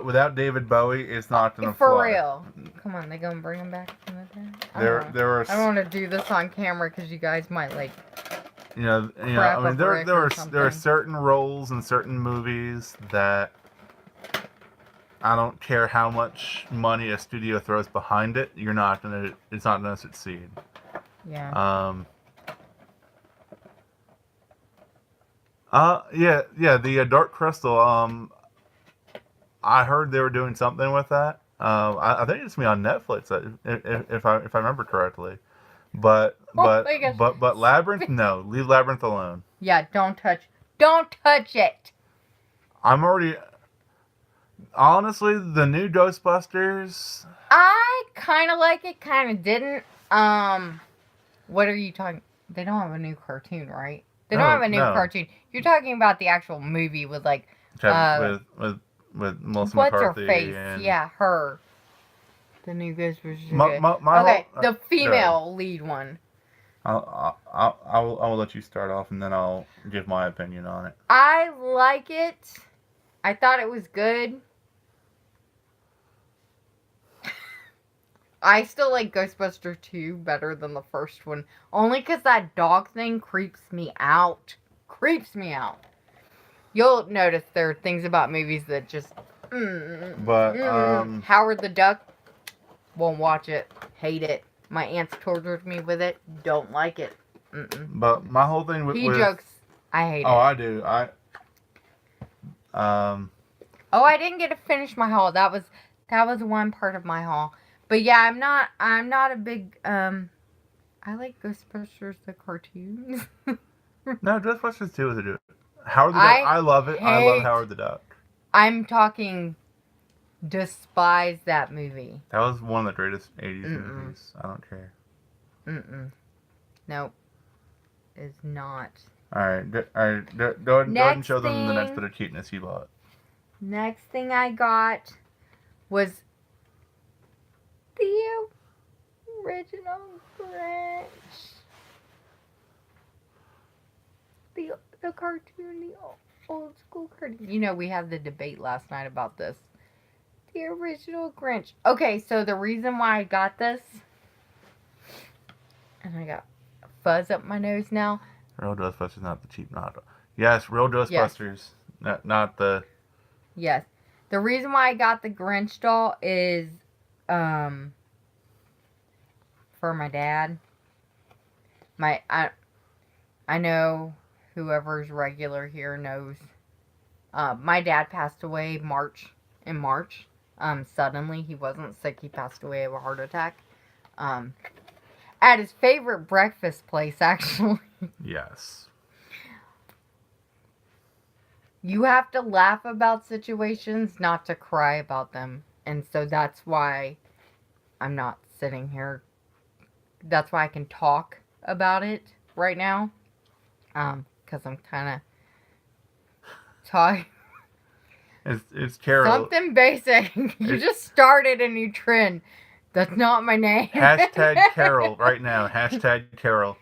without David Bowie, it's not gonna fly. For real. Come on, they gonna bring him back from the dead? There were. I don't want to do this on camera because you guys might like. I mean, there are certain roles in certain movies that I don't care how much money a studio throws behind it, it's not gonna succeed. Yeah. The Dark Crystal. I heard they were doing something with that. I think it's me on Netflix, if I remember correctly. But Labyrinth, no, leave Labyrinth alone. Yeah, don't touch it. I'm already. Honestly, the new Ghostbusters. I kind of like it, kind of didn't. What are you talking? They don't have a new cartoon, right? They don't have a new cartoon. You're talking about the actual movie with like with Melissa what's McCarthy. her face? And yeah, her. The new Ghostbusters. My Okay, whole, the female lead one. I will let you start off, and then I'll give my opinion on it. I like it. I thought it was good. I still like Ghostbusters 2 better than the first one. Only because that dog thing creeps me out. Creeps me out. You'll notice there are things about movies that just... Howard the Duck. Won't watch it. Hate it. My aunt's tortured me with it. Don't like it. But my whole thing with... He jokes. I hate it. Oh, I do. Oh, I didn't get to finish my haul. That was one part of my haul. But yeah, I'm not a big I like Ghostbusters the cartoons. No, Ghostbusters 2 is a good. Howard the Duck. I love it. I love Howard the Duck. I'm talking despise that movie. That was one of the greatest 80s movies. I don't care. Nope. It's not. Alright, go ahead and show them the next bit of cuteness you bought. Next thing I got was the original Grinch. The cartoon, the old school cartoon. You know, we had the debate last night about this. The original Grinch. Okay, so the reason why I got this, and I got fuzz up my nose now. Real Ghostbusters, not the cheap knockoff. Yes, real Ghostbusters, not the... Yes. The reason why I got the Grinch doll is for my dad. I know whoever's regular here knows. My dad passed away in March. Suddenly. He wasn't sick. He passed away of a heart attack. At his favorite breakfast place, actually. Yes. You have to laugh about situations, not to cry about them. And so that's why I'm not sitting here. That's why I can talk about it right now. Because I'm kind of talking. It's Carol. Something basic. You just started a new trend. That's not my name. Hashtag Carol right now. Hashtag Carol.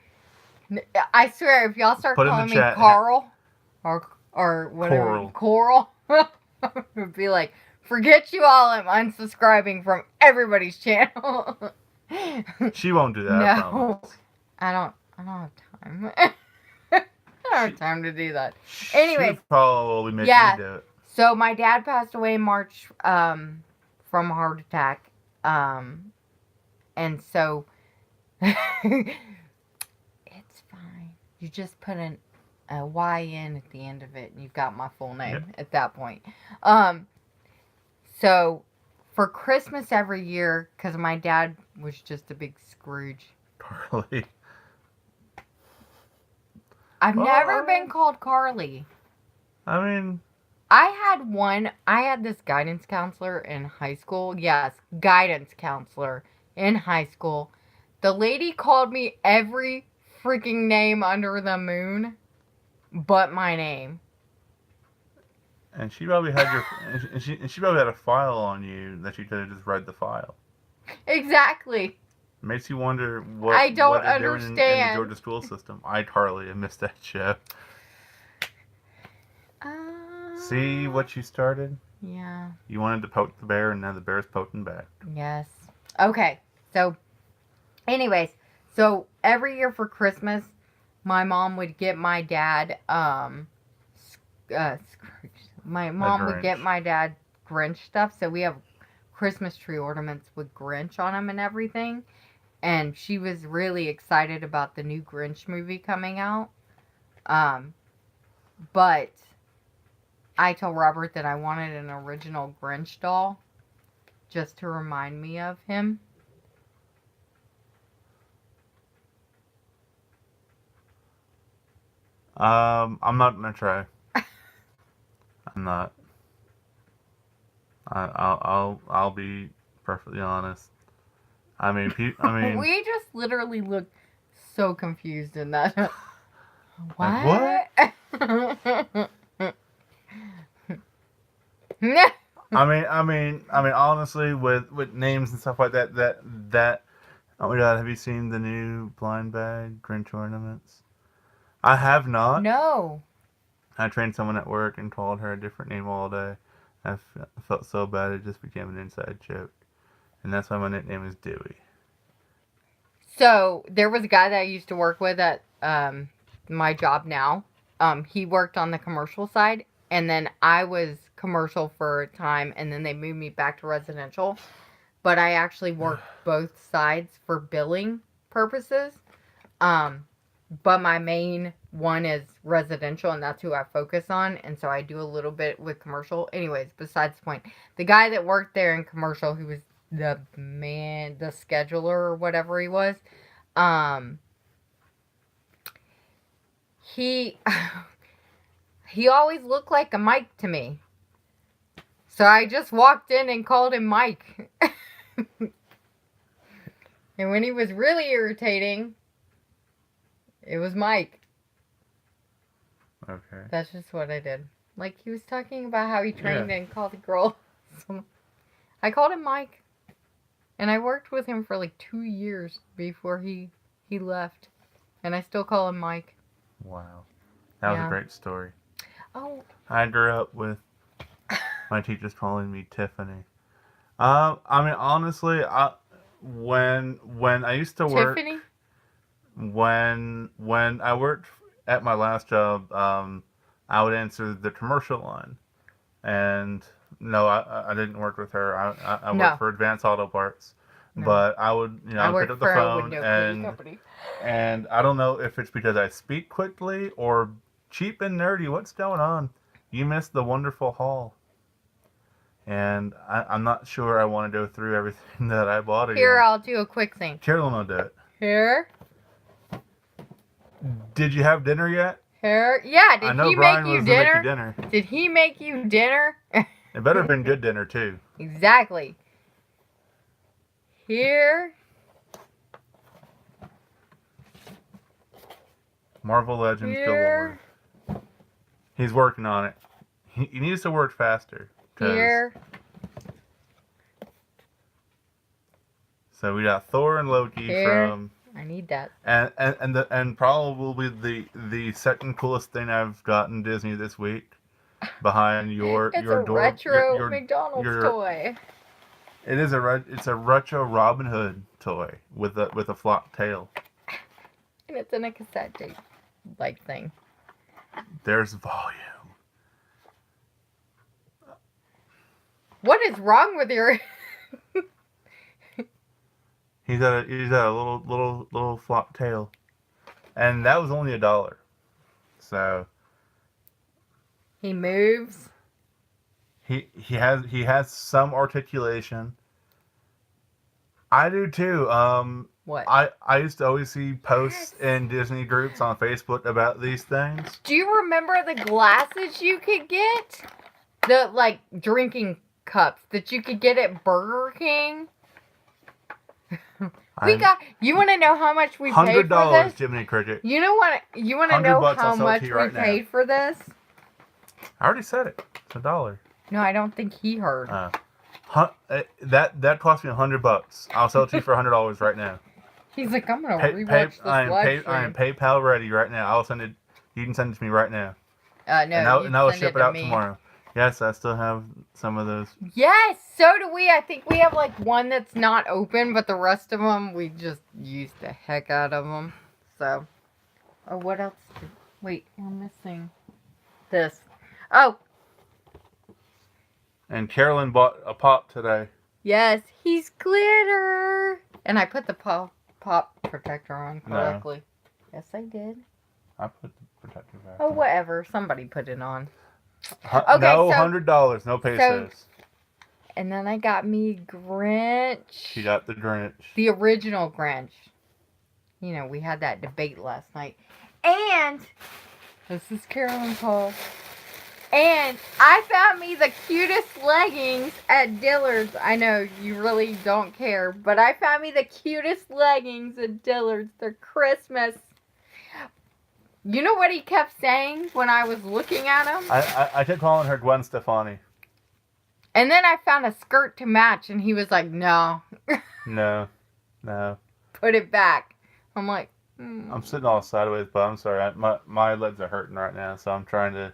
I swear, if y'all start calling me chat. Carl or whatever, Coral, would be like, forget you all. I'm unsubscribing from everybody's channel. She won't do that. No, I don't have time. I don't have time to do that. Anyways, she probably make me do it. So my dad passed away in March from a heart attack. And so it's fine. You just put a Y in at the end of it, and you've got my full name at that point. So for Christmas every year, because my dad was just a big Scrooge. Carly. I've never been called Carly. I mean, I had this guidance counselor in high school. Yes, guidance counselor in high school. The lady called me every freaking name under the moon but my name. And she probably had and she probably had a file on you that you could have just read the file. Exactly. Makes you wonder what I don't what understand. Doing in the Georgia school system. I Carly, I missed that show. See what you started? Yeah. You wanted to poke the bear, and now the bear's poking back. Yes. Okay. So, anyways, so every year for Christmas, my mom would get my dad, my mom would get my dad Grinch stuff. So we have Christmas tree ornaments with Grinch on them and everything. And she was really excited about the new Grinch movie coming out. But I told Robert that I wanted an original Grinch doll just to remind me of him. I'm not gonna try. I'm not. I'll be perfectly honest. I mean, we just literally looked so confused in that. What? What? Honestly, with names and stuff like that. Oh my God, have you seen the new blind bag Grinch ornaments? I have not. No. I trained someone at work and called her a different name all day. Felt so bad it just became an inside joke, and that's why my nickname is Dewey. So there was a guy that I used to work with at my job now. He worked on the commercial side, and then I was commercial for a time, and then they moved me back to residential. But I actually worked both sides for billing purposes. But my main one is residential, and that's who I focus on. And so I do a little bit with commercial. Anyways, besides the point, the guy that worked there in commercial, who was the scheduler or whatever he was, he he always looked like a Mike to me. So I just walked in and called him Mike. And when he was really irritating, it was Mike. Okay. That's just what I did. Like, he was talking about how he trained and called the girl. So I called him Mike. And I worked with him for like 2 years before he left. And I still call him Mike. Wow. That was a great story. Oh. I grew up with my teachers calling me Tiffany. Honestly, when I used to work... Tiffany? When I worked at my last job, I would answer the commercial line, and no, I didn't work with her. I worked for Advanced Auto Parts, but I would I would pick up the phone and I don't know if it's because I speak quickly or cheap and nerdy. What's going on? You missed the wonderful haul. And I'm not sure I want to go through everything that I bought. Here, I'll do a quick thing. Carolyn will do it. Here. Did you have dinner yet? Here. Yeah, did he make you dinner? dinner? Did he make you dinner? It better have been good dinner, too. Exactly. Here. Marvel Legends galore. He's working on it. He needs to work faster. Here. So we got Thor and Loki from... I need that. And probably the second coolest thing I've gotten Disney this week, behind your door. It's a retro McDonald's toy. It's a retro Robin Hood toy with a flopped tail. And it's in a cassette tape like thing. There's volume. What is wrong with your? He's got a little flop tail, and that was only $1. So he moves. He has some articulation. I do too. What? I used to always see posts in Disney groups on Facebook about these things. Do you remember the glasses you could get? The like drinking cups that you could get at Burger King. You want to know how much we paid for $100, Jiminy Cricket. You know what? You want to know how much we paid for this? I already said it. It's $1. No, I don't think he heard. That cost me $100. I'll sell it to you for $100 right now. He's like, I'm gonna rewatch this live stream. I am PayPal ready right now. I'll send it. You can send it to me right now. No, and I will ship it out tomorrow. Yes, I still have some of those. Yes, so do we. I think we have like one that's not open, but the rest of them, we just used the heck out of them. So, oh, what else? Wait, we're missing this. Oh. And Carolyn bought a pop today. Yes, he's glitter. And I put the pop protector on correctly. No. Yes, I did. I put the protector back. Oh, whatever. Somebody put it on. Okay, no, $100, no pesos. And then I got me Grinch. She got the Grinch. The original Grinch. You know, we had that debate last night. And this is Carolyn's haul. And I found me the cutest leggings at Dillard's. I know you really don't care, but I found me the cutest leggings at Dillard's. They're Christmas. You know what he kept saying when I was looking at him? I kept calling her Gwen Stefani. And then I found a skirt to match, and he was like, no, No. put it back. I'm like, I'm sitting all sideways, but I'm sorry. My legs are hurting right now, so I'm trying to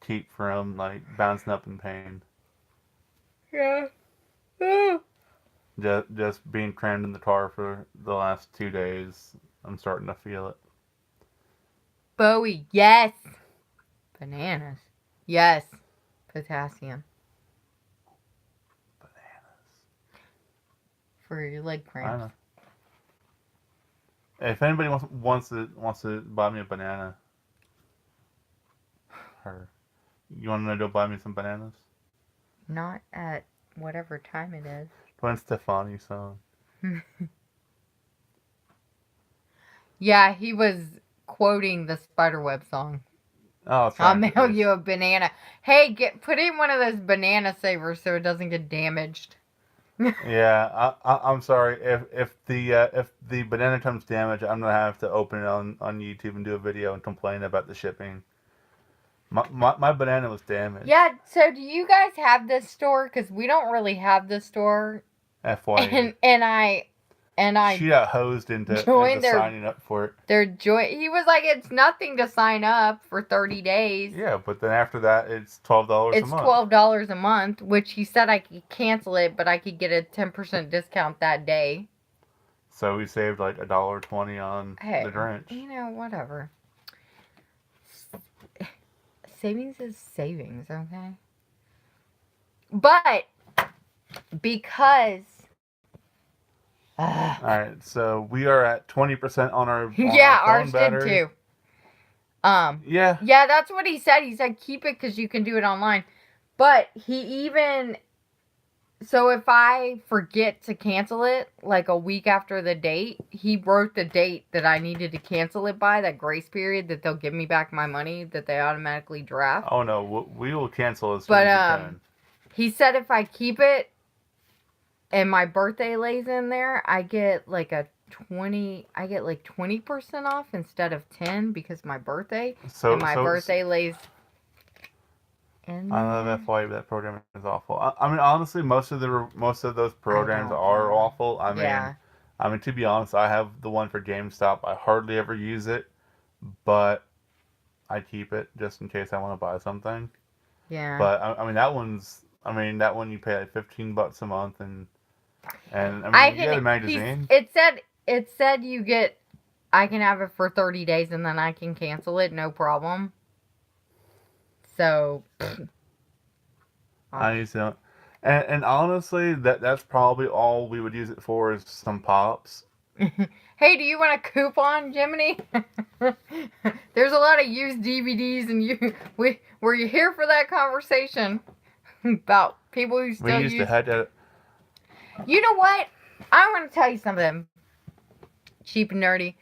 keep from like bouncing up in pain. yeah. Just being crammed in the car for the last 2 days, I'm starting to feel it. Bowie, yes. Bananas, yes. Potassium Bananas. for your leg I cramps. know. If anybody wants to buy me a banana, her. You want to go buy me some bananas? Not at whatever time it is. Gwen Stefani song. Yeah, he was quoting the Spiderweb song. Oh, it's I'll fine. mail you a banana. Hey, put in one of those banana savers so it doesn't get damaged. Yeah, I'm sorry if the banana comes damaged, I'm gonna have to open it on YouTube and do a video and complain about the shipping. My banana was damaged. Yeah, so do you guys have this store? Because we don't really have this store. FYI. And I She got hosed into joined signing up for it. He was like, it's nothing to sign up for 30 days. Yeah, but then after that, it's $12 a It's month. $12 a month, which he said I could cancel it, but I could get a 10% discount that day. So we saved like $1.20 on Hey, the drench. you know, whatever. Savings is savings, okay? But because Alright, so we are at 20% on our yeah, our phone ours battery. did too. Yeah. Yeah, that's what he said. He said keep it because you can do it online. But so if I forget to cancel it like a week after the date, he wrote the date that I needed to cancel it by, that grace period that they'll give me back my money that they automatically draft. Oh no, we will cancel as soon as we can. He said if I keep it and my birthday lays in there, I get like 20% off instead of 10 because my birthday birthday lays in I there. love FYI, but that program is awful. I mean, honestly, most of those programs are awful. Yeah. I mean, to be honest, I have the one for GameStop. I hardly ever use it, but I keep it just in case I want to buy something. Yeah. But I mean, that one you pay like $15 a month, and I mean, you get a magazine. It said I can have it for 30 days and then I can cancel it, no problem. So I use it, and honestly, that's probably all we would use it for is some pops. Hey, do you want a coupon, Jiminy? There's a lot of used DVDs, and were you here for that conversation about people who still We used to have that. You know what? I want to tell you something. Cheap and nerdy.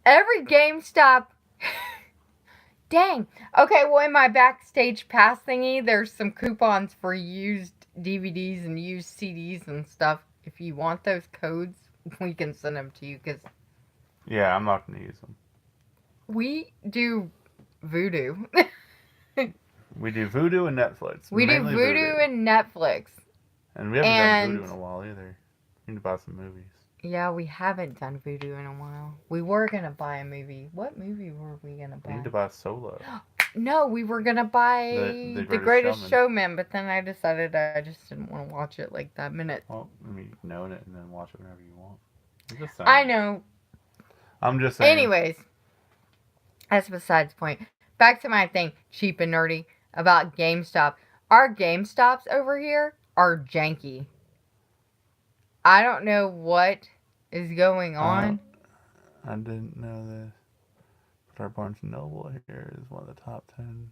Every GameStop. Dang. Okay, well, in my backstage pass thingy, there's some coupons for used DVDs and used CDs and stuff. If you want those codes, we can send them to you because Yeah, I'm not gonna use them. we do Voodoo. We do Voodoo and Netflix. We do Voodoo and Netflix. And we haven't done Voodoo in a while either. We need to buy some movies. Yeah, we haven't done Voodoo in a while. We were going to buy a movie. What movie were we going to buy? We need to buy Solo. No, we were going to buy The Greatest Showman, but then I decided I just didn't want to watch it like that minute. Well, I mean, you can own it and then watch it whenever you want. I'm just saying. I know. I'm just saying. Anyways, that's besides the point. Back to my thing, cheap and nerdy, about GameStop. Our GameStops over here are janky. I don't know what is going on. I didn't know this. But our Barnes & Noble here is one of the top 10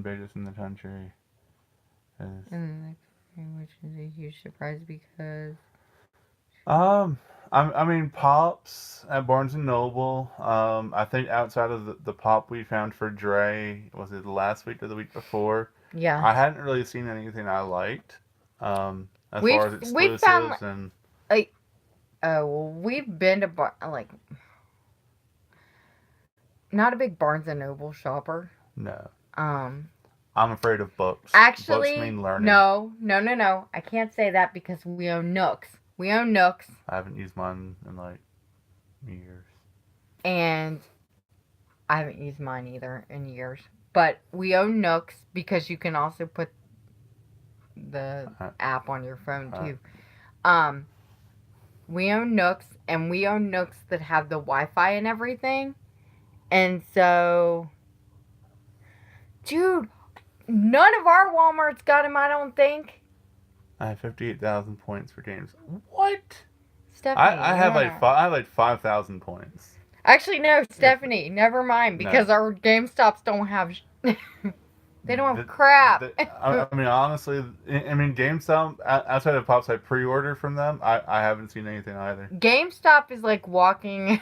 biggest in the country. Which is a huge surprise because... I mean, Pops at Barnes & Noble. I think outside of the Pop we found for Dre, was it last week or the week before? Yeah. I hadn't really seen anything I liked. As far as exclusives we found, we've been to not a big Barnes & Noble shopper. No. I'm afraid of books. Actually, books mean learning. no. I can't say that because we own Nooks. We own Nooks. I haven't used mine in like years. And I haven't used mine either in years. But we own Nooks because you can also put the app on your phone too. We own Nooks, and we own Nooks that have the Wi-Fi and everything. And so, dude, none of our Walmarts got him, I don't think. I have 58,000 points for games. What? Stephanie, I have like 5,000 points. Actually, no, Stephanie, never mind, because our GameStops don't have... they don't have crap. I mean, honestly, GameStop, outside of Pops I pre-order from them, I haven't seen anything either. GameStop is like walking...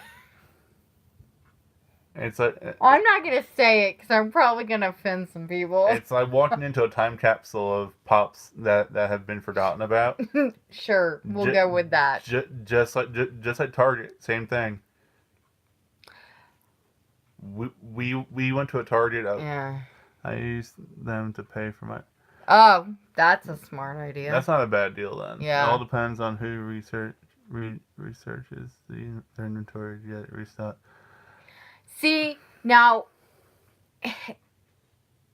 It's like... I'm not going to say it, because I'm probably going to offend some people. It's like walking into a time capsule of Pops that have been forgotten about. Sure, we'll go with that. Just like Target, same thing. We went to a Target. Yeah. I used them to pay for my... Oh, that's a smart idea. That's not a bad deal then. Yeah. It all depends on who researches their inventory to get it restocked. See, now...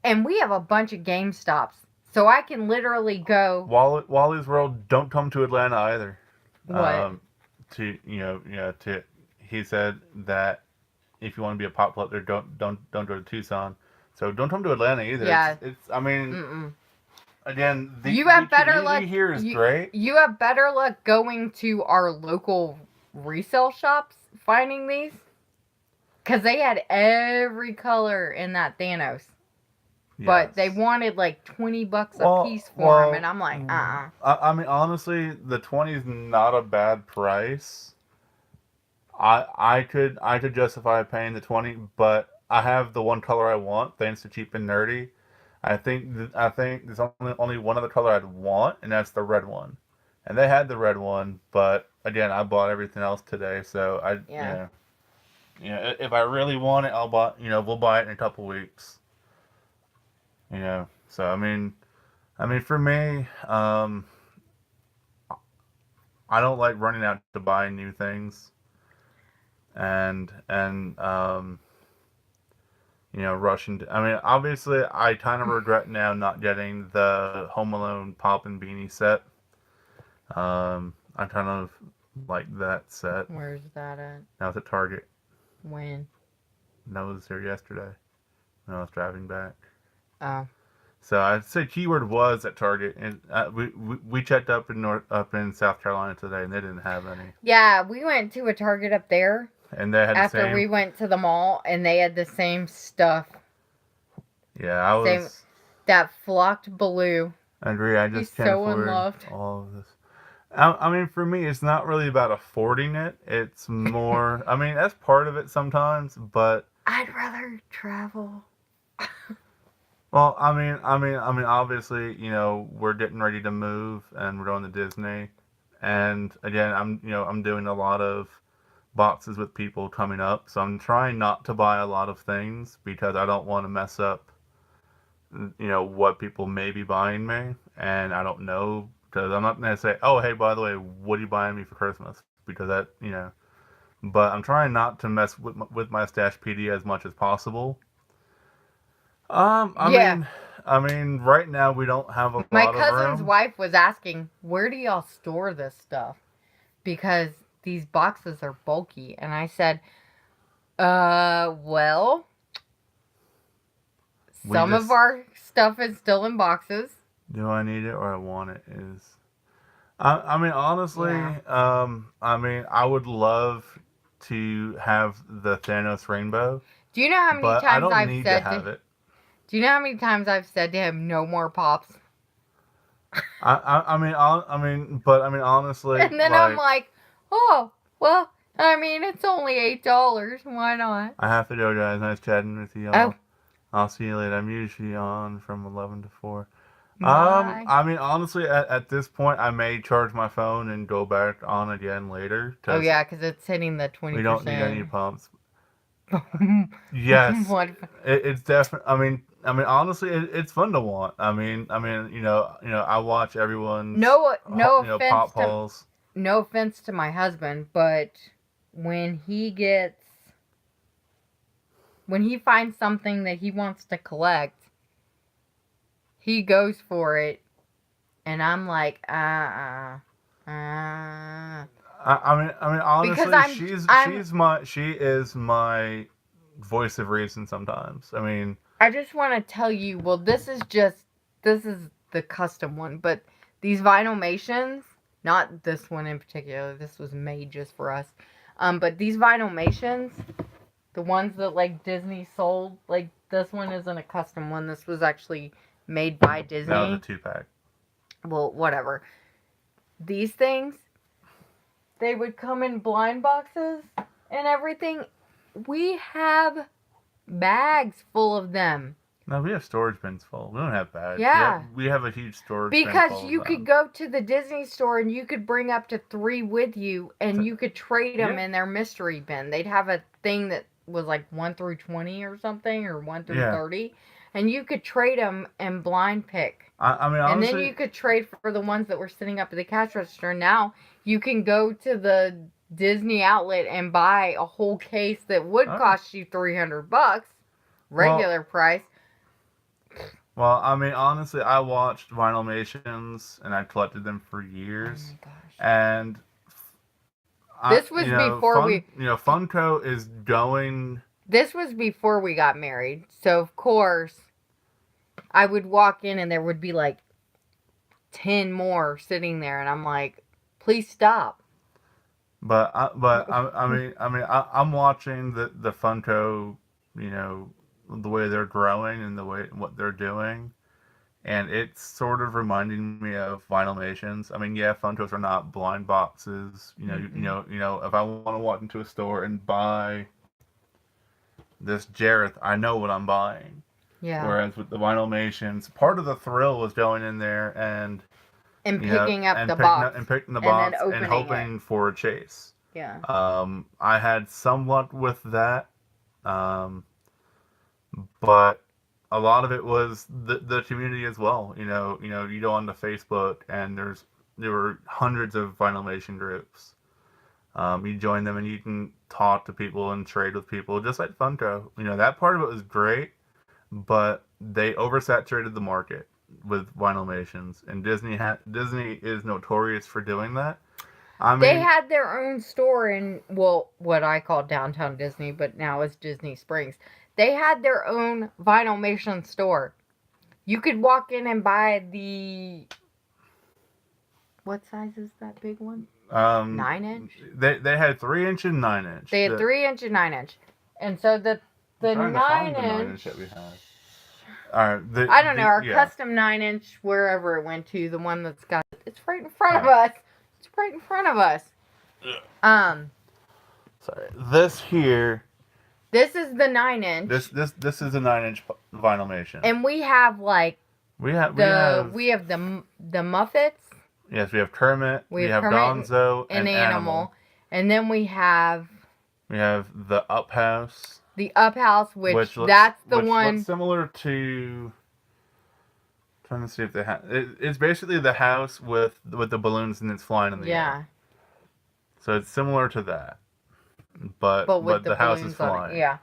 And we have a bunch of GameStops. So I can literally go... Wally's World, don't come to Atlanta either. What? He said that if you want to be a pop collector, don't go to Tucson. So don't come to Atlanta either. Yeah. Again, you have better luck here is great. You have better luck going to our local resale shops finding these. Because they had every color in that Thanos. Yes. But they wanted like $20 a piece for them, and I'm like, I mean, honestly, the 20 is not a bad price. I could justify paying the 20, but I have the one color I want, thanks to Cheap and Nerdy. I think there's only one other color I'd want, and that's the red one. And they had the red one, but again, I bought everything else today, so if I really want it, we'll buy it in a couple weeks. So I mean, for me, I don't like running out to buy new things, and rushing to, I mean, obviously, I kind of regret now not getting the Home Alone Pop and Beanie set. I kind of like that set. Where's that at? That was at Target. When? That was there yesterday when I was driving back. Oh. So I'd say keyword was at Target, and we checked up in South Carolina today, and they didn't have any. Yeah, we went to a Target up there. And they had after the same... we went to the mall, and they had the same stuff. Yeah, that flocked blue. I agree. I just can't afford all of this. I mean, for me, it's not really about affording it. It's more... I mean, that's part of it sometimes, but... I'd rather travel. Well, I mean, obviously, we're getting ready to move, and we're going to Disney. And, again, I'm doing a lot of boxes with people coming up, so I'm trying not to buy a lot of things, because I don't want to mess up, what people may be buying me, and I don't know, because I'm not going to say, oh, hey, by the way, what are you buying me for Christmas? Because that, but I'm trying not to mess with my stash PD as much as possible. I mean, right now we don't have a lot of room. My cousin's wife was asking, where do y'all store this stuff? Because these boxes are bulky. And I said, well, some of our stuff is still in boxes. Do I need it or I want it? I mean, honestly, I would love to have the Thanos rainbow. Do you know how many times I don't need to have it. Do you know how many times I've said to him, no more pops? I mean, honestly. And then I'm like, oh, well, I mean, it's only $8. Why not? I have to go, guys. Nice chatting with you all. Oh. I'll see you later. I'm usually on from 11 to 4. Bye. I mean, honestly, at this point, I may charge my phone and go back on again later. Oh, yeah, because it's hitting the 20%. We don't need any pumps. Yes, What? it's definitely. Honestly, it's fun to watch. I watch everyone's, No offense pop to holes. no offense to my husband, but when when he finds something that he wants to collect, he goes for it, and I'm like, because Honestly, I'm she is my voice of reason sometimes. I just want to tell you, well, this is the custom one, but these Vinylmations, not this one in particular, this was made just for us. But these Vinylmations, the ones that like Disney sold, like this one isn't a custom one. This was actually made by Disney. That was a 2-pack. Well, whatever. These things, they would come in blind boxes and everything. We have bags full of them. No, we have storage bins full. We don't have bags. Yeah. We have a huge storage bin Because full you of could them. go to the Disney store and you could bring up to 3 with you and you could trade them Yeah. in their mystery bin. They'd have a thing that was like 1 through 20 or something, or 1 through 30. And you could trade them and blind pick. Honestly, and then you could trade for the ones that were sitting up at the cash register. Now you can go to the Disney outlet and buy a whole case that would cost you $300, regular price. Well, honestly, I watched Vinylmations and I collected them for years. Oh my gosh. And this was before Funko is going. This was before we got married. So, of course, I would walk in and there would be like 10 more sitting there. And I'm like, please stop. I'm watching the Funko, the way they're growing and what they're doing. And it's sort of reminding me of Vinylmations. Funkos are not blind boxes. If I want to walk into a store and buy this Jareth, I know what I'm buying. Yeah. Whereas with the Vinylmations, part of the thrill was going in there and picking up the box and hoping for a chase. Yeah. I had some luck with that, but a lot of it was the community as well. You go onto Facebook and there were hundreds of Vinylmation groups. You join them and you can talk to people and trade with people, just like Funko. That part of it was great, but they oversaturated the market with Vinylmations, and Disney is notorious for doing that. They had their own store in, well, what I call downtown Disney, but now it's Disney Springs. They had their own Vinylmation store. You could walk in and buy what size is that big one? 9-inch? They had 3-inch and 9-inch. They had 3-inch and 9-inch. And so the 9-inch that we had. All right, I don't know, our custom 9-inch, wherever it went to, the one that's got, it's right in front of us. It's right in front of us. Sorry. This here. This is the 9-inch. This is a 9-inch Vinylmation. And we have like we have the Muppets. Yes, we have Kermit. We have Gonzo and Animal. And then we have the Up House. The Up House, which that's the one looks similar to. Trying to see if they have. It's basically the house with the balloons and it's flying in the air. So it's similar to that, but the house is flying. Yeah.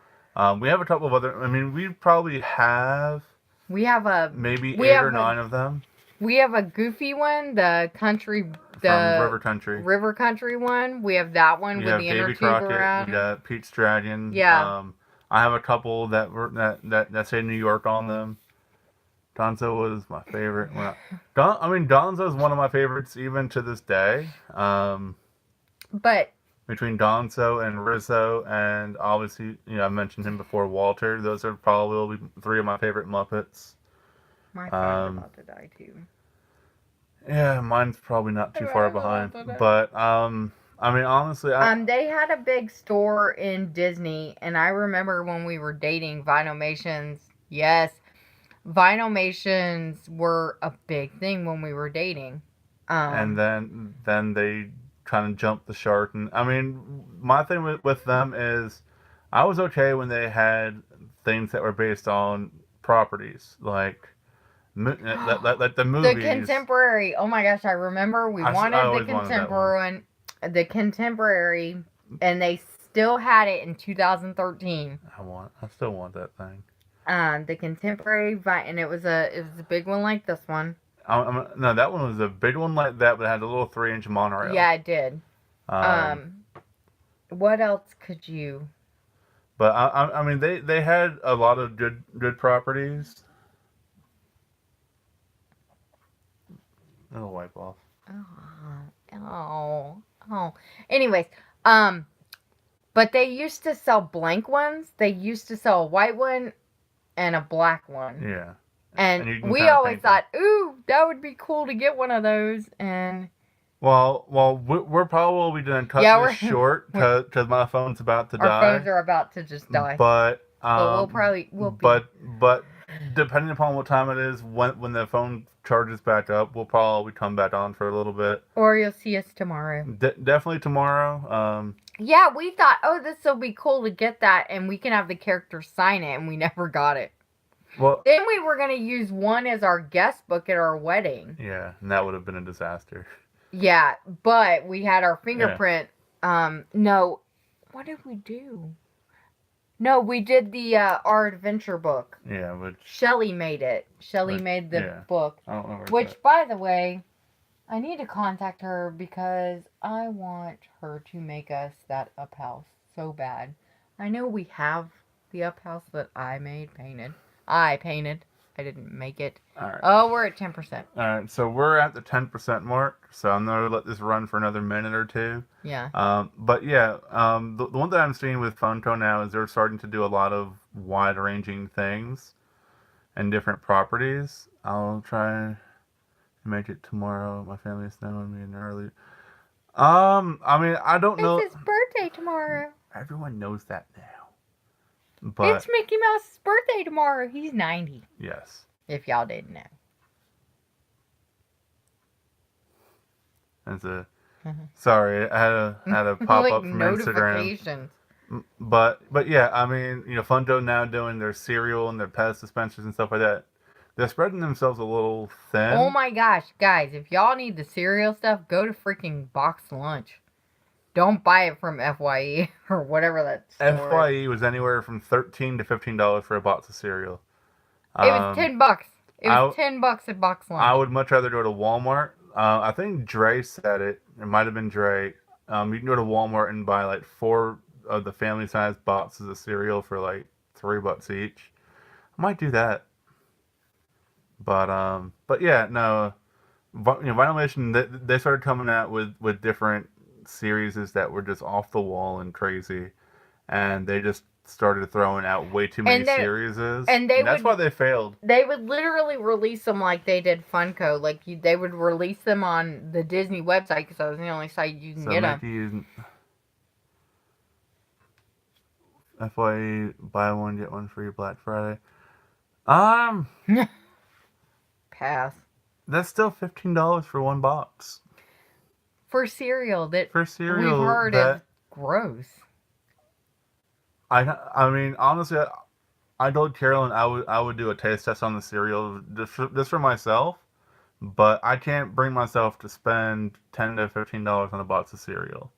We have a couple of other. We probably have. We have maybe 8 or 9 of them. We have a Goofy one, the country. From River Country. River Country one. We have that one with the inner tube around. We got Pete's Dragon. Yeah. I have a couple that say New York on them. Gonzo was my favorite. Gonzo is one of my favorites even to this day. But between Gonzo and Rizzo, and obviously, I mentioned him before, Walter. Those are probably 3 of my favorite Muppets. My friend's about to die too. Yeah, mine's probably not too far behind. But honestly, they had a big store in Disney, and I remember when we were dating, Vinylmations. Yes. Vinylmations were a big thing when we were dating. And then they kind of jumped the shark. And my thing with them is I was okay when they had things that were based on properties, like like the The movies. contemporary. Oh my gosh, I remember we I wanted the always wanted that one. contemporary, and they still had it in 2013. I still want that thing. The contemporary, and it was a big one like this one. No, that one was a big one like that, but it had a little 3-inch monorail. Yeah, it did. Um, What else could you? but I mean, they had a lot of good properties. It'll wipe off. Oh. Anyways, but they used to sell blank ones. They used to sell a white one and a black one. Yeah. And you can we kinda always paint them. thought, ooh, that would be cool to get one of those. And Well, we're probably gonna cut Yeah, this we're- short because my phone's about to our die. phones are about to just die. But we'll be. but depending upon what time it is, when the phone charges back up, we'll probably come back on for a little bit. Or you'll see us tomorrow. Definitely tomorrow. Yeah, we thought, oh, this will be cool to get that, and we can have the characters sign it, and we never got it. Well, Then we were going to use one as our guest book at our wedding. yeah, and that would have been a disaster. Yeah, but we had our fingerprint. No, what did we do? No, we did the our adventure book. Yeah, which Shelly made it. Shelly made the book. I don't know where Which, by the way, I need to contact her because I want her to make us that up house so bad. I know we have the up house that I painted. I didn't make it. All right. Oh, we're at 10%. All right, so we're at the 10% mark. So I'm gonna let this run for another minute or two. Yeah. But yeah, the one that I'm seeing with Funko now is they're starting to do a lot of wide-ranging things and different properties. I'll try and make it tomorrow. My family's knowing me in early. I mean, I don't know. It's his birthday tomorrow. Everyone knows that now. But It's Mickey Mouse's birthday tomorrow. He's 90. yes. If y'all didn't know. Sorry, I had a pop up from Instagram. Notifications. But yeah, I mean, Funko now doing their cereal and their pet dispensers and stuff like that. They're spreading themselves a little thin. Oh my gosh, guys, if y'all need the cereal stuff, go to freaking Box Lunch. Don't buy it from FYE or whatever that store FYE was anywhere from $13 to $15 for a box of cereal. It was $10. It was $10 at Box Lunch. I would much rather go to Walmart. I think Dre said it. It might have been Dre. You can go to Walmart and buy like 4 of the family size boxes of cereal for like $3 each. I might do that. But yeah, no. Vinylation, they started coming out with different series that were just off the wall and crazy, and they just started throwing out way too many series, and that's why they failed. They would literally release them like they did Funko. Like they would release them on the Disney website because that was the only site you can get them. FYE, buy one get one free Black Friday. Pass. That's still $15 for one box. For cereal that we've heard is gross. I mean, honestly, I told Carolyn I would do a taste test on the cereal just for myself, but I can't bring myself to spend $10 to $15 on a box of cereal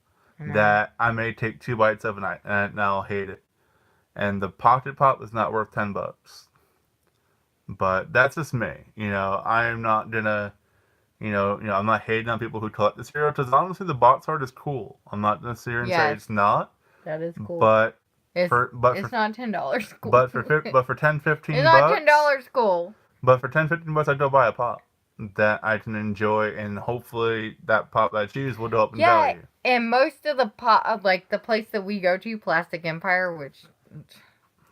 that I may take 2 bites of and I'll hate it. And the Pocket Pop is not worth $10. But that's just me. I'm not gonna, I'm not hating on people who collect the cereal because honestly, the box art is cool. I'm not gonna sit here and say it's not. That is cool. But it's not $10 cool. But for $10, $15, it's not $10 cool. But for $10, $15, I'd go buy a pop that I can enjoy, and hopefully that pop that I choose will go up in value. And most of the pop, like the place that we go to, Plastic Empire, which.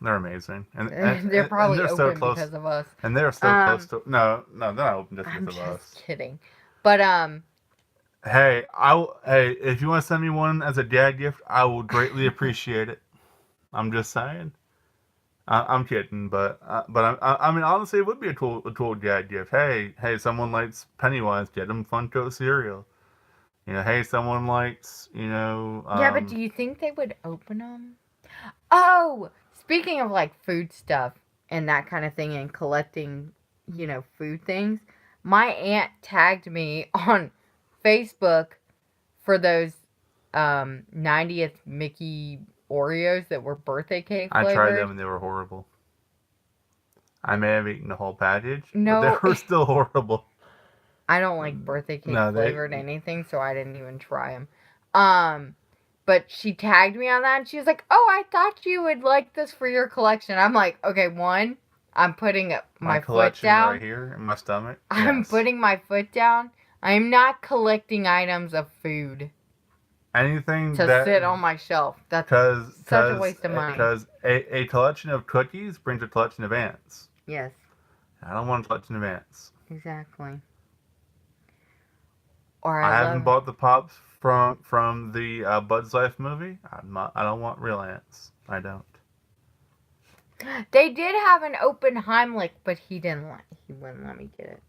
They're amazing, and they're probably they're open so close, because of us. And they're so close to no, they're not open just because of us. I'm just kidding, but Hey, if you want to send me one as a dad gift, I will greatly appreciate it. I'm just saying. I'm kidding, but I mean honestly, it would be a cool dad gift. Hey, someone likes Pennywise, get them Funko cereal. Hey, someone likes yeah, but do you think they would open them? Oh, speaking of like food stuff and that kind of thing and collecting, food things, my aunt tagged me on Facebook for those 90th Mickey Oreos that were birthday cake I tried flavored. them and they were horrible. I may have eaten the whole package, No. but they were still horrible. I don't like birthday cake No, flavored anything, so I didn't even try them. But she tagged me on that, and she was like, "Oh, I thought you would like this for your collection." I'm like, "Okay, one, I'm putting my foot collection down. right here in my stomach. I'm Yes. putting my foot down. I'm not collecting items of food anything to that sit on my shelf. That's such a waste of money." Because a collection of cookies brings a collection of ants. Yes, I don't want a collection of ants. exactly. Or I haven't bought the pops from the Bud's Life movie. I don't want real ants. I don't. They did have an open Heimlich, but he wouldn't let me get it.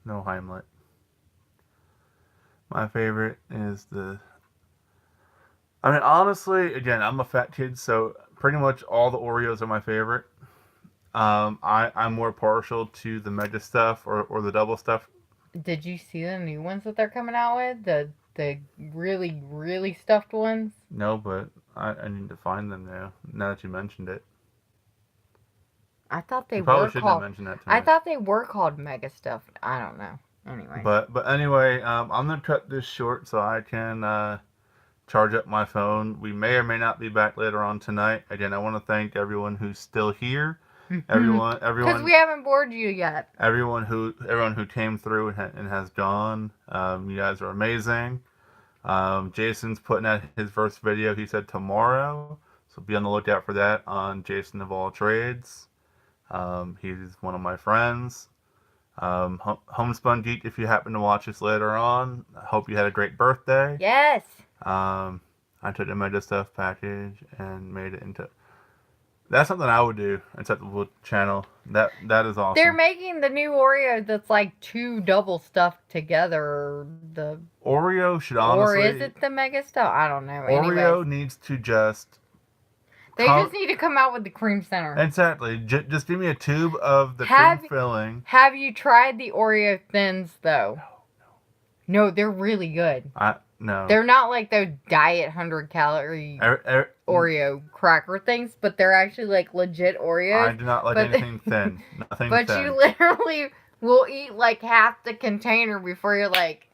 No Heimlich. My favorite is I mean, honestly, again, I'm a fat kid, so pretty much all the Oreos are my favorite. I'm more partial to the mega stuff or the double stuff. Did you see the new ones that they're coming out with? The really, really stuffed ones? No, but I need to find them now that you mentioned it. I thought they You probably were shouldn't have called. mentioned that to me. I thought they were called mega stuffed. I don't know. Anyway. But anyway, I'm gonna cut this short so I can charge up my phone. We may or may not be back later on tonight. Again, I want to thank everyone who's still here. Everyone. Because we haven't bored you yet. Everyone who came through and has gone. You guys are amazing. Jason's putting out his first video. He said tomorrow, so be on the lookout for that on Jason of All Trades. He's one of my friends. Homespun Geek, if you happen to watch this later on, I hope you had a great birthday. Yes. I took the Mega Stuff package and made it into... That's something I would do, except the channel. That is awesome. They're making the new Oreo that's like two double stuffed together. The Oreo should honestly... Or is it the mega stuff? I don't know. Oreo Anyways, needs to just... they just need to come out with the cream center. Exactly. Just give me a tube of the cream filling. Have you tried the Oreo Thins, though? No, they're really good. No. They're not like those diet 100-calorie Oreo cracker things, but they're actually like legit Oreos. I do not like anything thin. Nothing but thin. You literally will eat like half the container before you're like,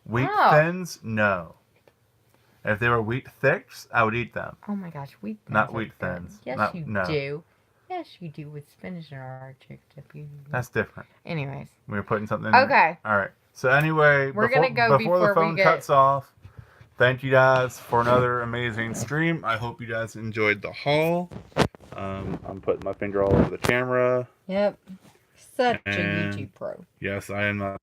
Wheat Thins? No. If they were Wheat Thicks, I would eat them. Oh my gosh, Wheat Thins. Not Wheat Thins. Yes, you do. Yes, you do with spinach and artichoke dip. That's different. Anyways. We were putting something Okay. All right. So anyway, we're going to go before the phone cuts off, thank you guys for another amazing stream. I hope you guys enjoyed the haul. I'm putting my finger all over the camera. Yep. Such a YouTube pro. Yes, I am